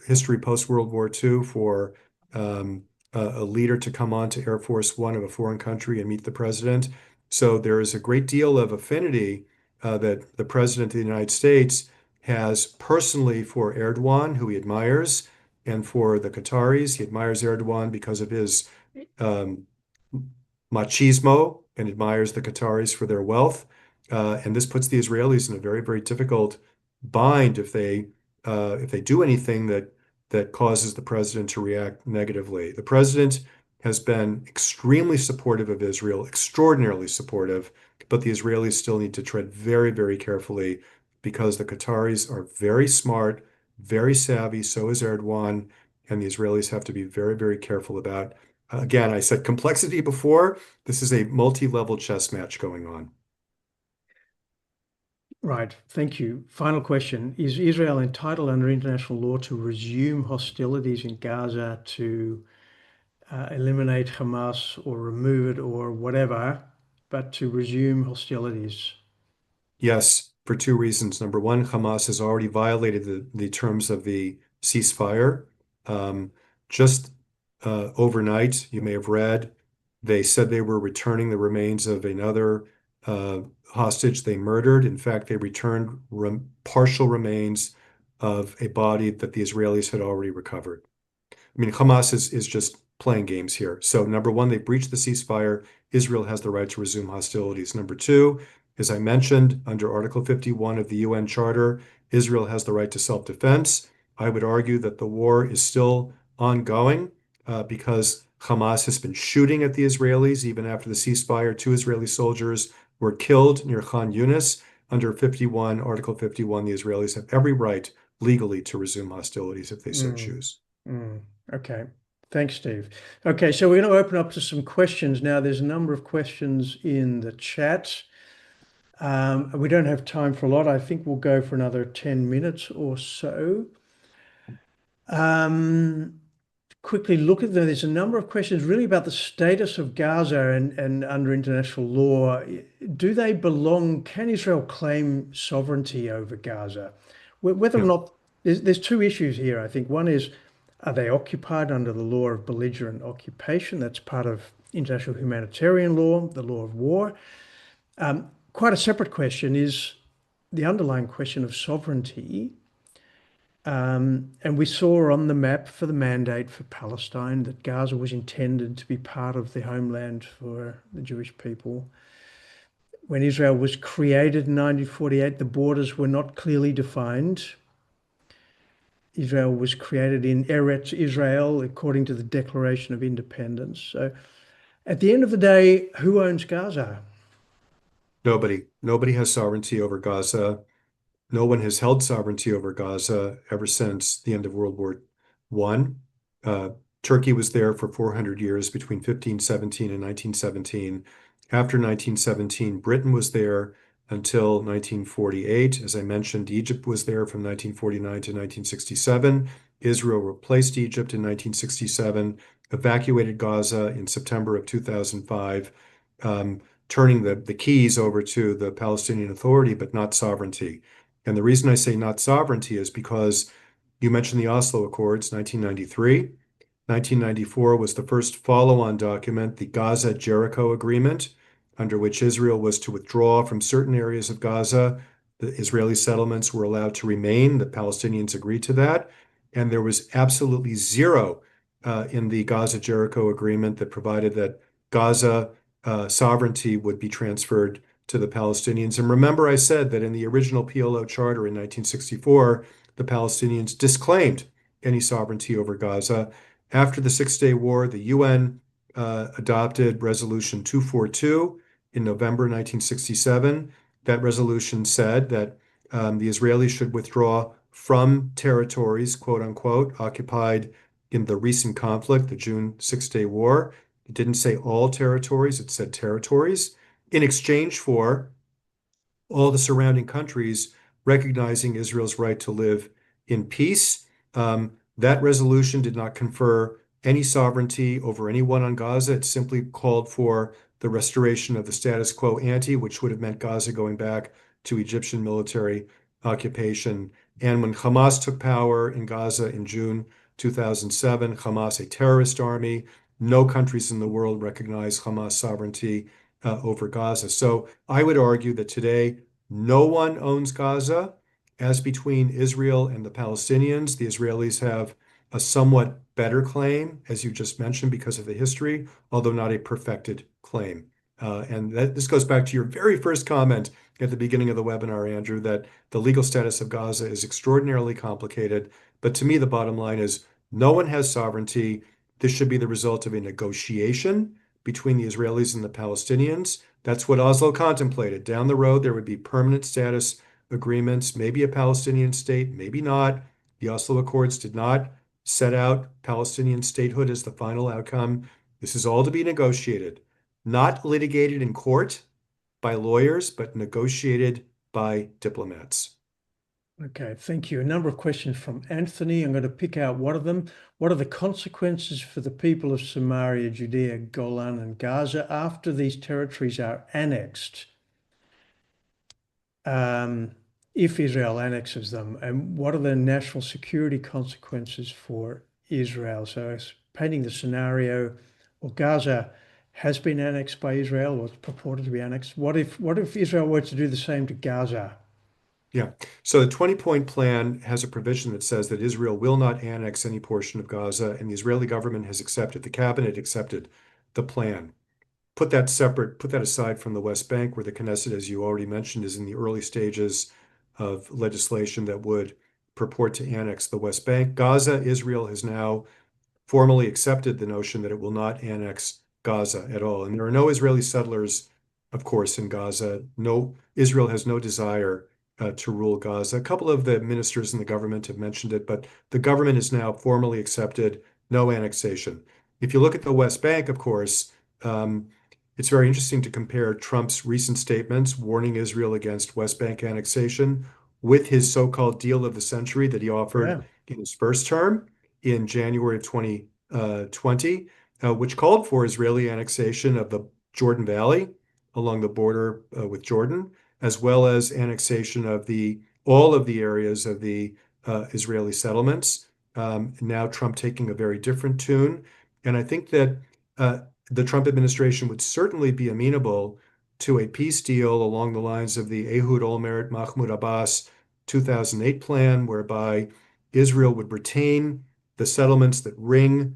history post-World War II for a leader to come on to Air Force One of a foreign country and meet the president. So there is a great deal of affinity that the president of the United States has personally for Erdogan, who he admires, and for the Qataris. He admires Erdogan because of his machismo and admires the Qataris for their wealth. And this puts the Israelis in a very, very difficult bind if they do anything that causes the president to react negatively. The president has been extremely supportive of Israel, extraordinarily supportive, but the Israelis still need to tread very, very carefully because the Qataris are very smart, very savvy, so is Erdogan, and the Israelis have to be very, very careful about. Again, I said complexity before. This is a multi-level chess match going on. Right. Thank you. Final question. Is Israel entitled under international law to resume hostilities in Gaza to eliminate Hamas or remove it or whatever, but to resume hostilities? Yes, for two reasons. Number one, Hamas has already violated the terms of the ceasefire. Um, just overnight, you may have read, they said they were returning the remains of another hostage they murdered. In fact, they returned partial remains of a body that the Israelis had already recovered. I mean, Hamas is just playing games here. So number one, they breached the ceasefire. Israel has the right to resume hostilities. Number two, as I mentioned, under Article 51 of the UN Charter, Israel has the right to self-defense. I would argue that the war is still ongoing because Hamas has been shooting at the Israelis even after the ceasefire. 2 Israeli soldiers were killed near Khan Yunis. Under Article 51, the Israelis have every right legally to resume hostilities if they so choose. Okay. Thanks, Steve. Okay, so we're going to open up to some questions now. There's a number of questions in the chat. We don't have time for a lot. I think we'll go for another 10 minutes or so. Quickly look at them. There's a number of questions really about the status of Gaza and under international law. Do they belong? Can Israel claim sovereignty over Gaza? Whether or not, there's 2 issues here, I think. One is, are they occupied under the law of belligerent occupation? That's part of international humanitarian law, the law of war. Quite a separate question is the underlying question of sovereignty. And we saw on the map for the mandate for Palestine that Gaza was intended to be part of the homeland for the Jewish people. When Israel was created in 1948, the borders were not clearly defined. Israel was created in Eretz Israel according to the Declaration of Independence. So at the end of the day, who owns Gaza? Nobody. Nobody has sovereignty over Gaza. No one has held sovereignty over Gaza ever since the end of World War I. Turkey was there for 400 years between 1517 and 1917. After 1917, Britain was there until 1948. As I mentioned, Egypt was there from 1949 to 1967. Israel replaced Egypt in 1967, evacuated Gaza in September of 2005, turning the keys over to the Palestinian Authority, but not sovereignty. And the reason I say not sovereignty is because you mentioned the Oslo Accords, 1993. 1994 was the first follow-on document, the Gaza-Jericho Agreement, under which Israel was to withdraw from certain areas of Gaza. The Israeli settlements were allowed to remain. The Palestinians agreed to that. And there was absolutely zero in the Gaza-Jericho Agreement that provided that Gaza sovereignty would be transferred to the Palestinians. And remember, I said that in the original PLO charter in 1964, the Palestinians disclaimed any sovereignty over Gaza. After the Six-Day War, the UN adopted Resolution 242 in November 1967. That resolution said that the Israelis should withdraw from territories, quote unquote, occupied in the recent conflict, the June Six-Day War. It didn't say all territories, it said territories, in exchange for all the surrounding countries recognizing Israel's right to live in peace. That resolution did not confer any sovereignty over anyone on Gaza. It simply called for the restoration of the status quo ante, which would have meant Gaza going back to Egyptian military occupation. And when Hamas took power in Gaza in June 2007, Hamas, a terrorist army, no countries in the world recognize Hamas sovereignty over Gaza. So I would argue that today, no one owns Gaza. As between Israel and the Palestinians, the Israelis have a somewhat better claim, as you just mentioned, because of the history, although not a perfected claim. And this goes back to your very first comment at the beginning of the webinar, Andrew, that the legal status of Gaza is extraordinarily complicated. But to me, the bottom line is no one has sovereignty. This should be the result of a negotiation between the Israelis and the Palestinians. That's what Oslo contemplated. Down the road, there would be permanent status agreements, maybe a Palestinian state, maybe not. The Oslo Accords did not set out Palestinian statehood as the final outcome. This is all to be negotiated, not litigated in court by lawyers, but negotiated by diplomats. Okay, thank you. A number of questions from Anthony. I'm going to pick out one of them. What are the consequences for the people of Samaria, Judea, Golan, and Gaza after these territories are annexed? If Israel annexes them, and what are the national security consequences for Israel? So it's painting the scenario, well, Gaza has been annexed by Israel, or it's purported to be annexed. What if Israel were to do the same to Gaza? Yeah. So the 20-point plan has a provision that says that Israel will not annex any portion of Gaza, and the Israeli government has accepted, the cabinet accepted the plan. Put that aside from the West Bank, where the Knesset, as you already mentioned, is in the early stages of legislation that would purport to annex the West Bank. Gaza, Israel has now formally accepted the notion that it will not annex Gaza at all. And there are no Israeli settlers, of course, in Gaza. No, Israel has no desire to rule Gaza. A couple of the ministers in the government have mentioned it, but the government is now formally accepted no annexation. If you look at the West Bank, of course, it's very interesting to compare Trump's recent statements warning Israel against West Bank annexation with his so-called deal of the century that he offered in his first term in January of 2020, which called for Israeli annexation of the Jordan Valley along the border with Jordan, as well as annexation of all of the areas of the Israeli settlements. Now Trump taking a very different tune. And I think that the Trump administration would certainly be amenable to a peace deal along the lines of the Ehud Olmert, Mahmoud Abbas 2008 plan, whereby Israel would retain the settlements that ring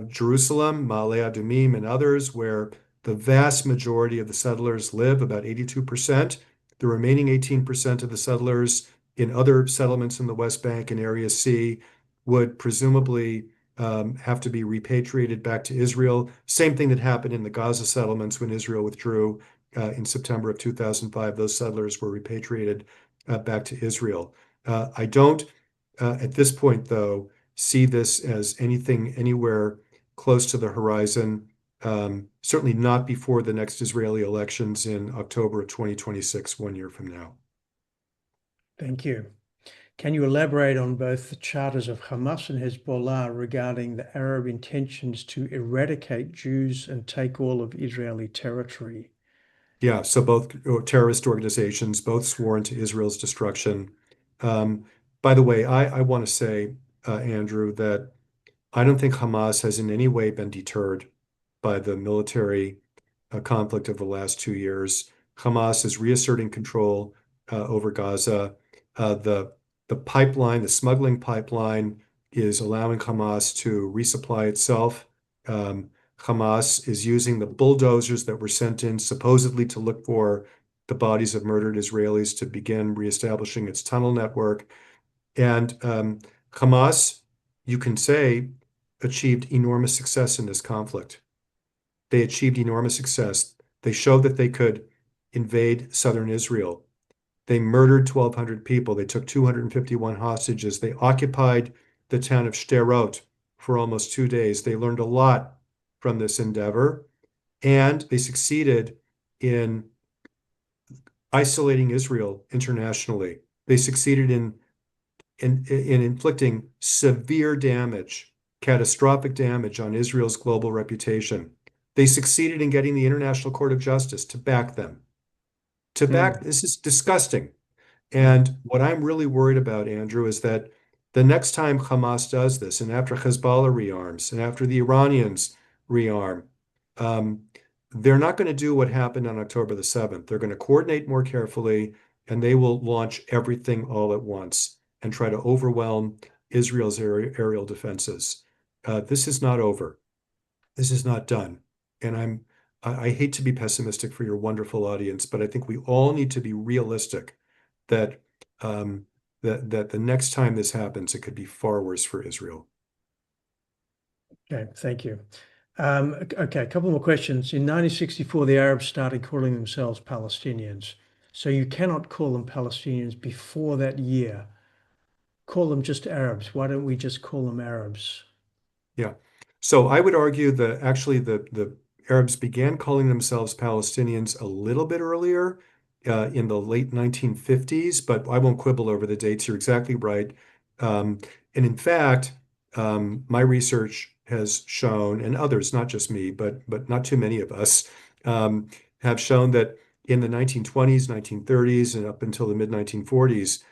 Jerusalem, Ma'ale Adumim, and others, where the vast majority of the settlers live, about 82%. The remaining 18% of the settlers in other settlements in the West Bank and Area C would presumably have to be repatriated back to Israel. Same thing that happened in the Gaza settlements when Israel withdrew in September of 2005. Those settlers were repatriated back to Israel. I don't, at this point, though, see this as anything anywhere close to the horizon. Certainly not before the next Israeli elections in October of 2026, 1 year from now. Thank you. Can you elaborate on both the charters of Hamas and Hezbollah regarding the Arab intentions to eradicate Jews and take all of Israeli territory? Yeah, so both terrorist organizations, both sworn to Israel's destruction. By the way, I want to say, Andrew, that I don't think Hamas has in any way been deterred by the military conflict of the last 2 years. Hamas is reasserting control over Gaza. The pipeline, the smuggling pipeline, is allowing Hamas to resupply itself. Hamas is using the bulldozers that were sent in supposedly to look for the bodies of murdered Israelis to begin reestablishing its tunnel network. And Hamas, you can say, achieved enormous success in this conflict. They achieved enormous success. They showed that they could invade southern Israel. They murdered 1,200 people. They took 251 hostages. They occupied the town of Sderot for almost 2 days. They learned a lot from this endeavor, and they succeeded in isolating Israel internationally. They succeeded in inflicting severe damage, catastrophic damage on Israel's global reputation. They succeeded in getting the International Court of Justice to back them. This is disgusting. And what I'm really worried about, Andrew, is that the next time Hamas does this, and after Hezbollah rearms, and after the Iranians rearm, they're not going to do what happened on October the 7th. They're going to coordinate more carefully, and they will launch everything all at once and try to overwhelm Israel's aerial defenses. This is not over. This is not done. And I hate to be pessimistic for your wonderful audience, but I think we all need to be realistic that that the next time this happens, it could be far worse for Israel. Okay, thank you. Okay, a couple more questions. In 1964, the Arabs started calling themselves Palestinians. So you cannot call them Palestinians before that year. Call them just Arabs. Why don't we just call them Arabs? Yeah. So I would argue that actually the Arabs began calling themselves Palestinians a little bit earlier, in the late 1950s, but I won't quibble over the dates. You're exactly right. And in fact, my research has shown, and others, not just me, but not too many of us, have shown that in the 1920s, 1930s, and up until the mid 1940s,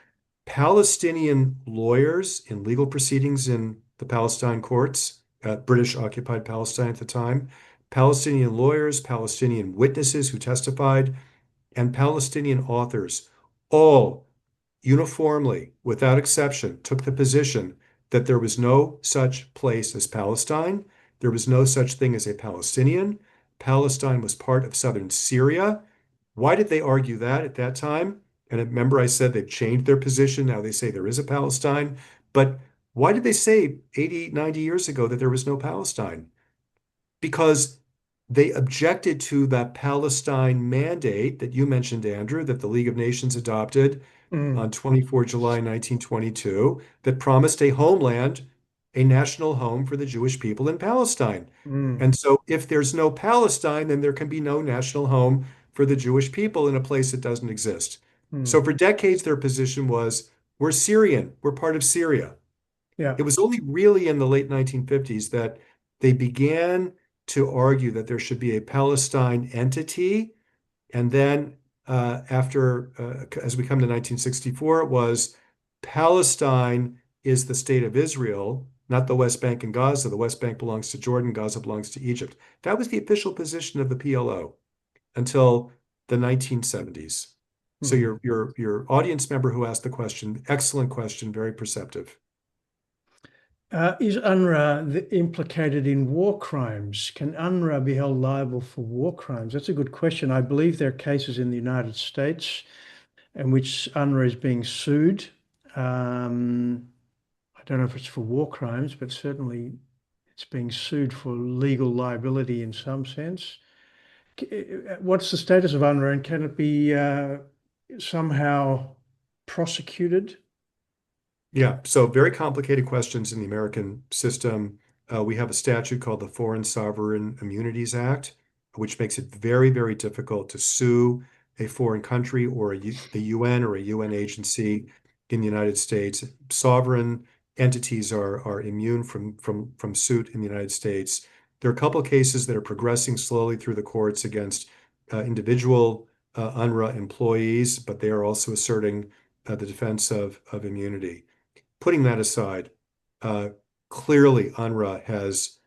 Palestinian lawyers in legal proceedings in the Palestine courts, British occupied Palestine at the time, Palestinian lawyers, Palestinian witnesses who testified, and Palestinian authors all uniformly, without exception, took the position that there was no such place as Palestine. There was no such thing as a Palestinian. Palestine was part of southern Syria. Why did they argue that at that time? And remember, I said they've changed their position. Now they say there is a Palestine. But why did they say 80, 90 years ago that there was no Palestine? Because they objected to that Palestine mandate that you mentioned, Andrew, that the League of Nations adopted Mm, on 24 July 1922, that promised a homeland, a national home for the Jewish people in Palestine. mm, And so if there's no Palestine, then there can be no national home for the Jewish people in a place that doesn't exist. So mm. for decades, their position was, we're Syrian, we're part of Syria. Yeah. It was only really in the late 1950s that they began to argue that there should be a Palestine entity. And then as we come to 1964, it was Palestine is the state of Israel, not the West Bank and Gaza. The West Bank belongs to Jordan, Gaza belongs to Egypt. That was the official position of the PLO until the 1970s. So Mm. your audience member who asked the question, excellent question, very perceptive. Is UNRWA implicated in war crimes? Can UNRWA be held liable for war crimes? That's a good question. I believe there are cases in the United States in which UNRWA is being sued. I don't know if it's for war crimes, but certainly it's being sued for legal liability in some sense. What's the status of UNRWA, and can it be somehow prosecuted? Yeah, so very complicated questions in the American system. We have a statute called the Foreign Sovereign Immunities Act, which makes it very, very difficult to sue a foreign country or the UN or a UN agency in the United States. Sovereign entities are immune from suit in the United States. There are a couple of cases that are progressing slowly through the courts against individual UNRWA employees, but they are also asserting the defense of immunity. Putting that aside, clearly UNRWA has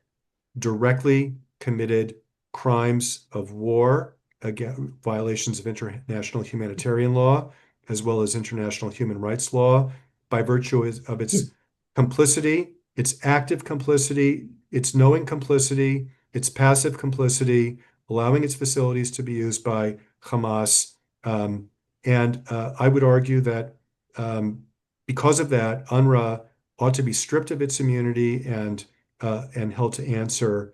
directly committed crimes of war, again, violations of international humanitarian law, as well as international human rights law, by virtue of its complicity, its active complicity, its knowing complicity, its passive complicity, allowing its facilities to be used by Hamas. And I would argue that because of that, UNRWA ought to be stripped of its immunity and held to answer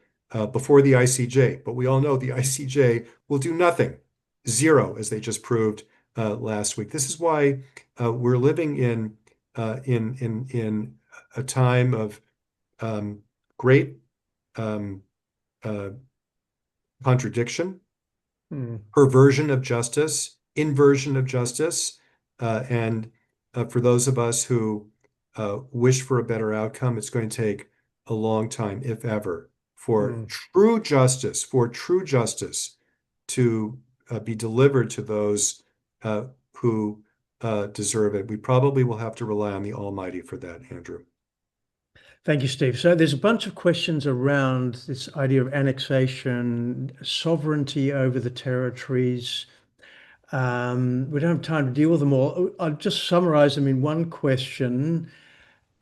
before the ICJ. But we all know the ICJ will do nothing, zero, as they just proved last week. This is why we're living in a time of great contradiction, Mm, perversion of justice, inversion of justice, and for those of us who wish for a better outcome, it's going to take a long time, if ever, for mm. true justice to be delivered to those who deserve it. We probably will have to rely on the Almighty for that, Andrew. Thank you, Steve. So there's a bunch of questions around this idea of annexation, sovereignty over the territories. We don't have time to deal with them all. I'll just summarize them in one question.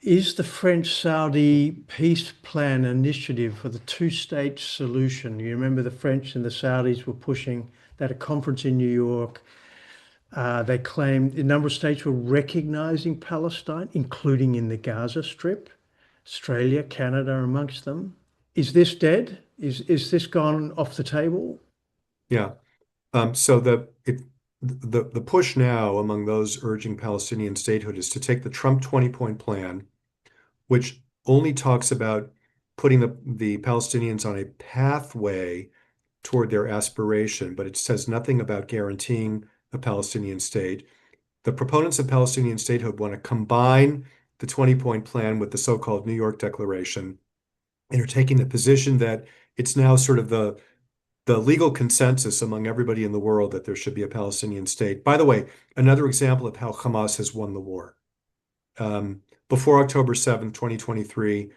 Is the French-Saudi peace plan initiative for the two-state solution? You remember the French and the Saudis were pushing that, a conference in New York. They claimed a number of states were recognizing Palestine, including in the Gaza Strip. Australia, Canada amongst them. is this dead? Is this gone off the table? Yeah. So the push now among those urging Palestinian statehood is to take the Trump 20-point plan, which only talks about putting the Palestinians on a pathway toward their aspiration, but it says nothing about guaranteeing a Palestinian state. The proponents of Palestinian statehood want to combine the 20-point plan with the so-called New York Declaration, and are taking the position that it's now sort of the legal consensus among everybody in the world that there should be a Palestinian state. By the way, another example of how Hamas has won the war. Before October 7th, 2023,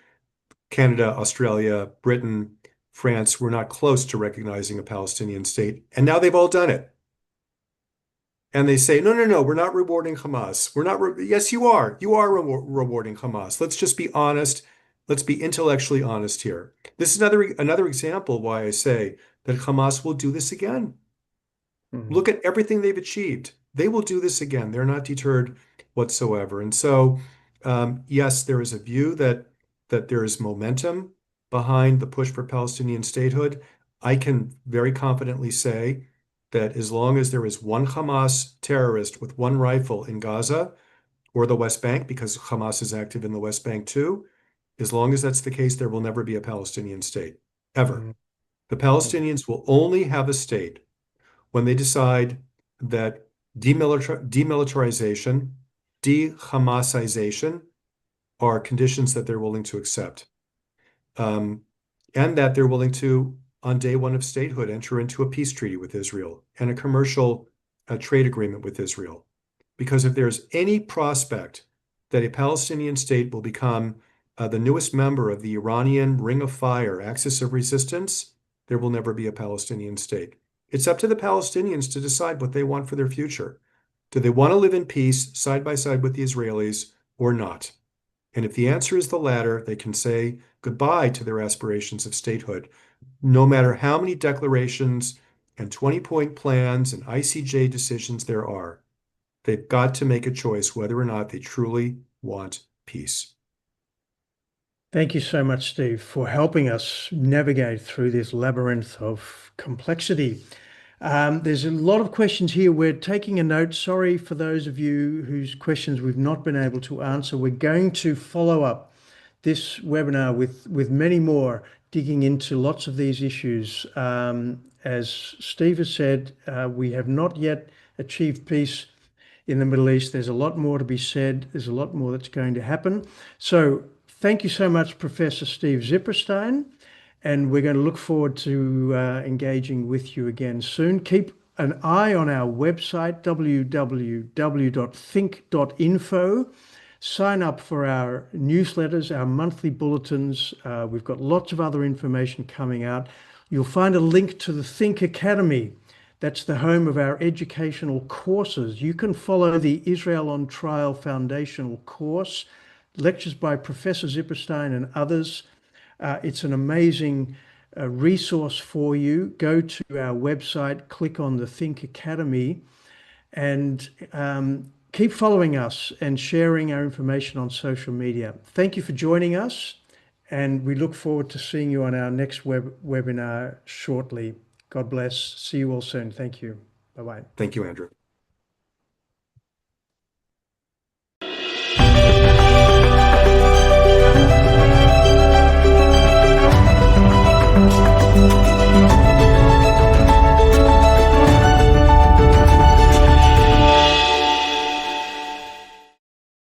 Canada, Australia, Britain, France were not close to recognizing a Palestinian state, and now they've all done it. And they say, no, no, no, we're not rewarding Hamas. We're not. Yes, you are. You are rewarding Hamas. Let's just be honest. Let's be intellectually honest here. This is another example why I say that Hamas will do this again. Look at everything they've achieved. They will do this again. They're not deterred whatsoever. And so, yes, there is a view that there is momentum behind the push for Palestinian statehood. I can very confidently say that as long as there is one Hamas terrorist with one rifle in Gaza or the West Bank, because Hamas is active in the West Bank too, as long as that's the case, there will never be a Palestinian state, ever. The Palestinians will only have a state when they decide that demilitarization, de-Hamasization are conditions that they're willing to accept. And that they're willing to, on day one of statehood, enter into a peace treaty with Israel and a commercial trade agreement with Israel. Because if there's any prospect that a Palestinian state will become the newest member of the Iranian Ring of Fire axis of resistance, there will never be a Palestinian state. It's up to the Palestinians to decide what they want for their future. Do they want to live in peace side by side with the Israelis or not? And if the answer is the latter, they can say goodbye to their aspirations of statehood. No matter how many declarations and 20-point plans and ICJ decisions there are, they've got to make a choice whether or not they truly want peace. Thank you so much, Steve, for helping us navigate through this labyrinth of complexity. There's a lot of questions here. We're taking a note. Sorry for those of you whose questions we've not been able to answer. We're going to follow up this webinar with many more, digging into lots of these issues. As Steve has said, we have not yet achieved peace in the Middle East. There's a lot more to be said. There's a lot more that's going to happen. So thank you so much, Professor Steve Zipperstein. And we're going to look forward to engaging with you again soon. Keep an eye on our website, www.think.info. Sign up for our newsletters, our monthly bulletins. We've got lots of other information coming out. You'll find a link to the Think Academy. That's the home of our educational courses. You can follow the Israel on Trial Foundational course, lectures by Professor Zipperstein and others. It's an amazing resource for you. Go to our website, click on the Think Academy, and keep following us and sharing our information on social media. Thank you for joining us, and we look forward to seeing you on our next webinar shortly. God bless. See you all soon. Thank you. Bye-bye. Thank you, Andrew.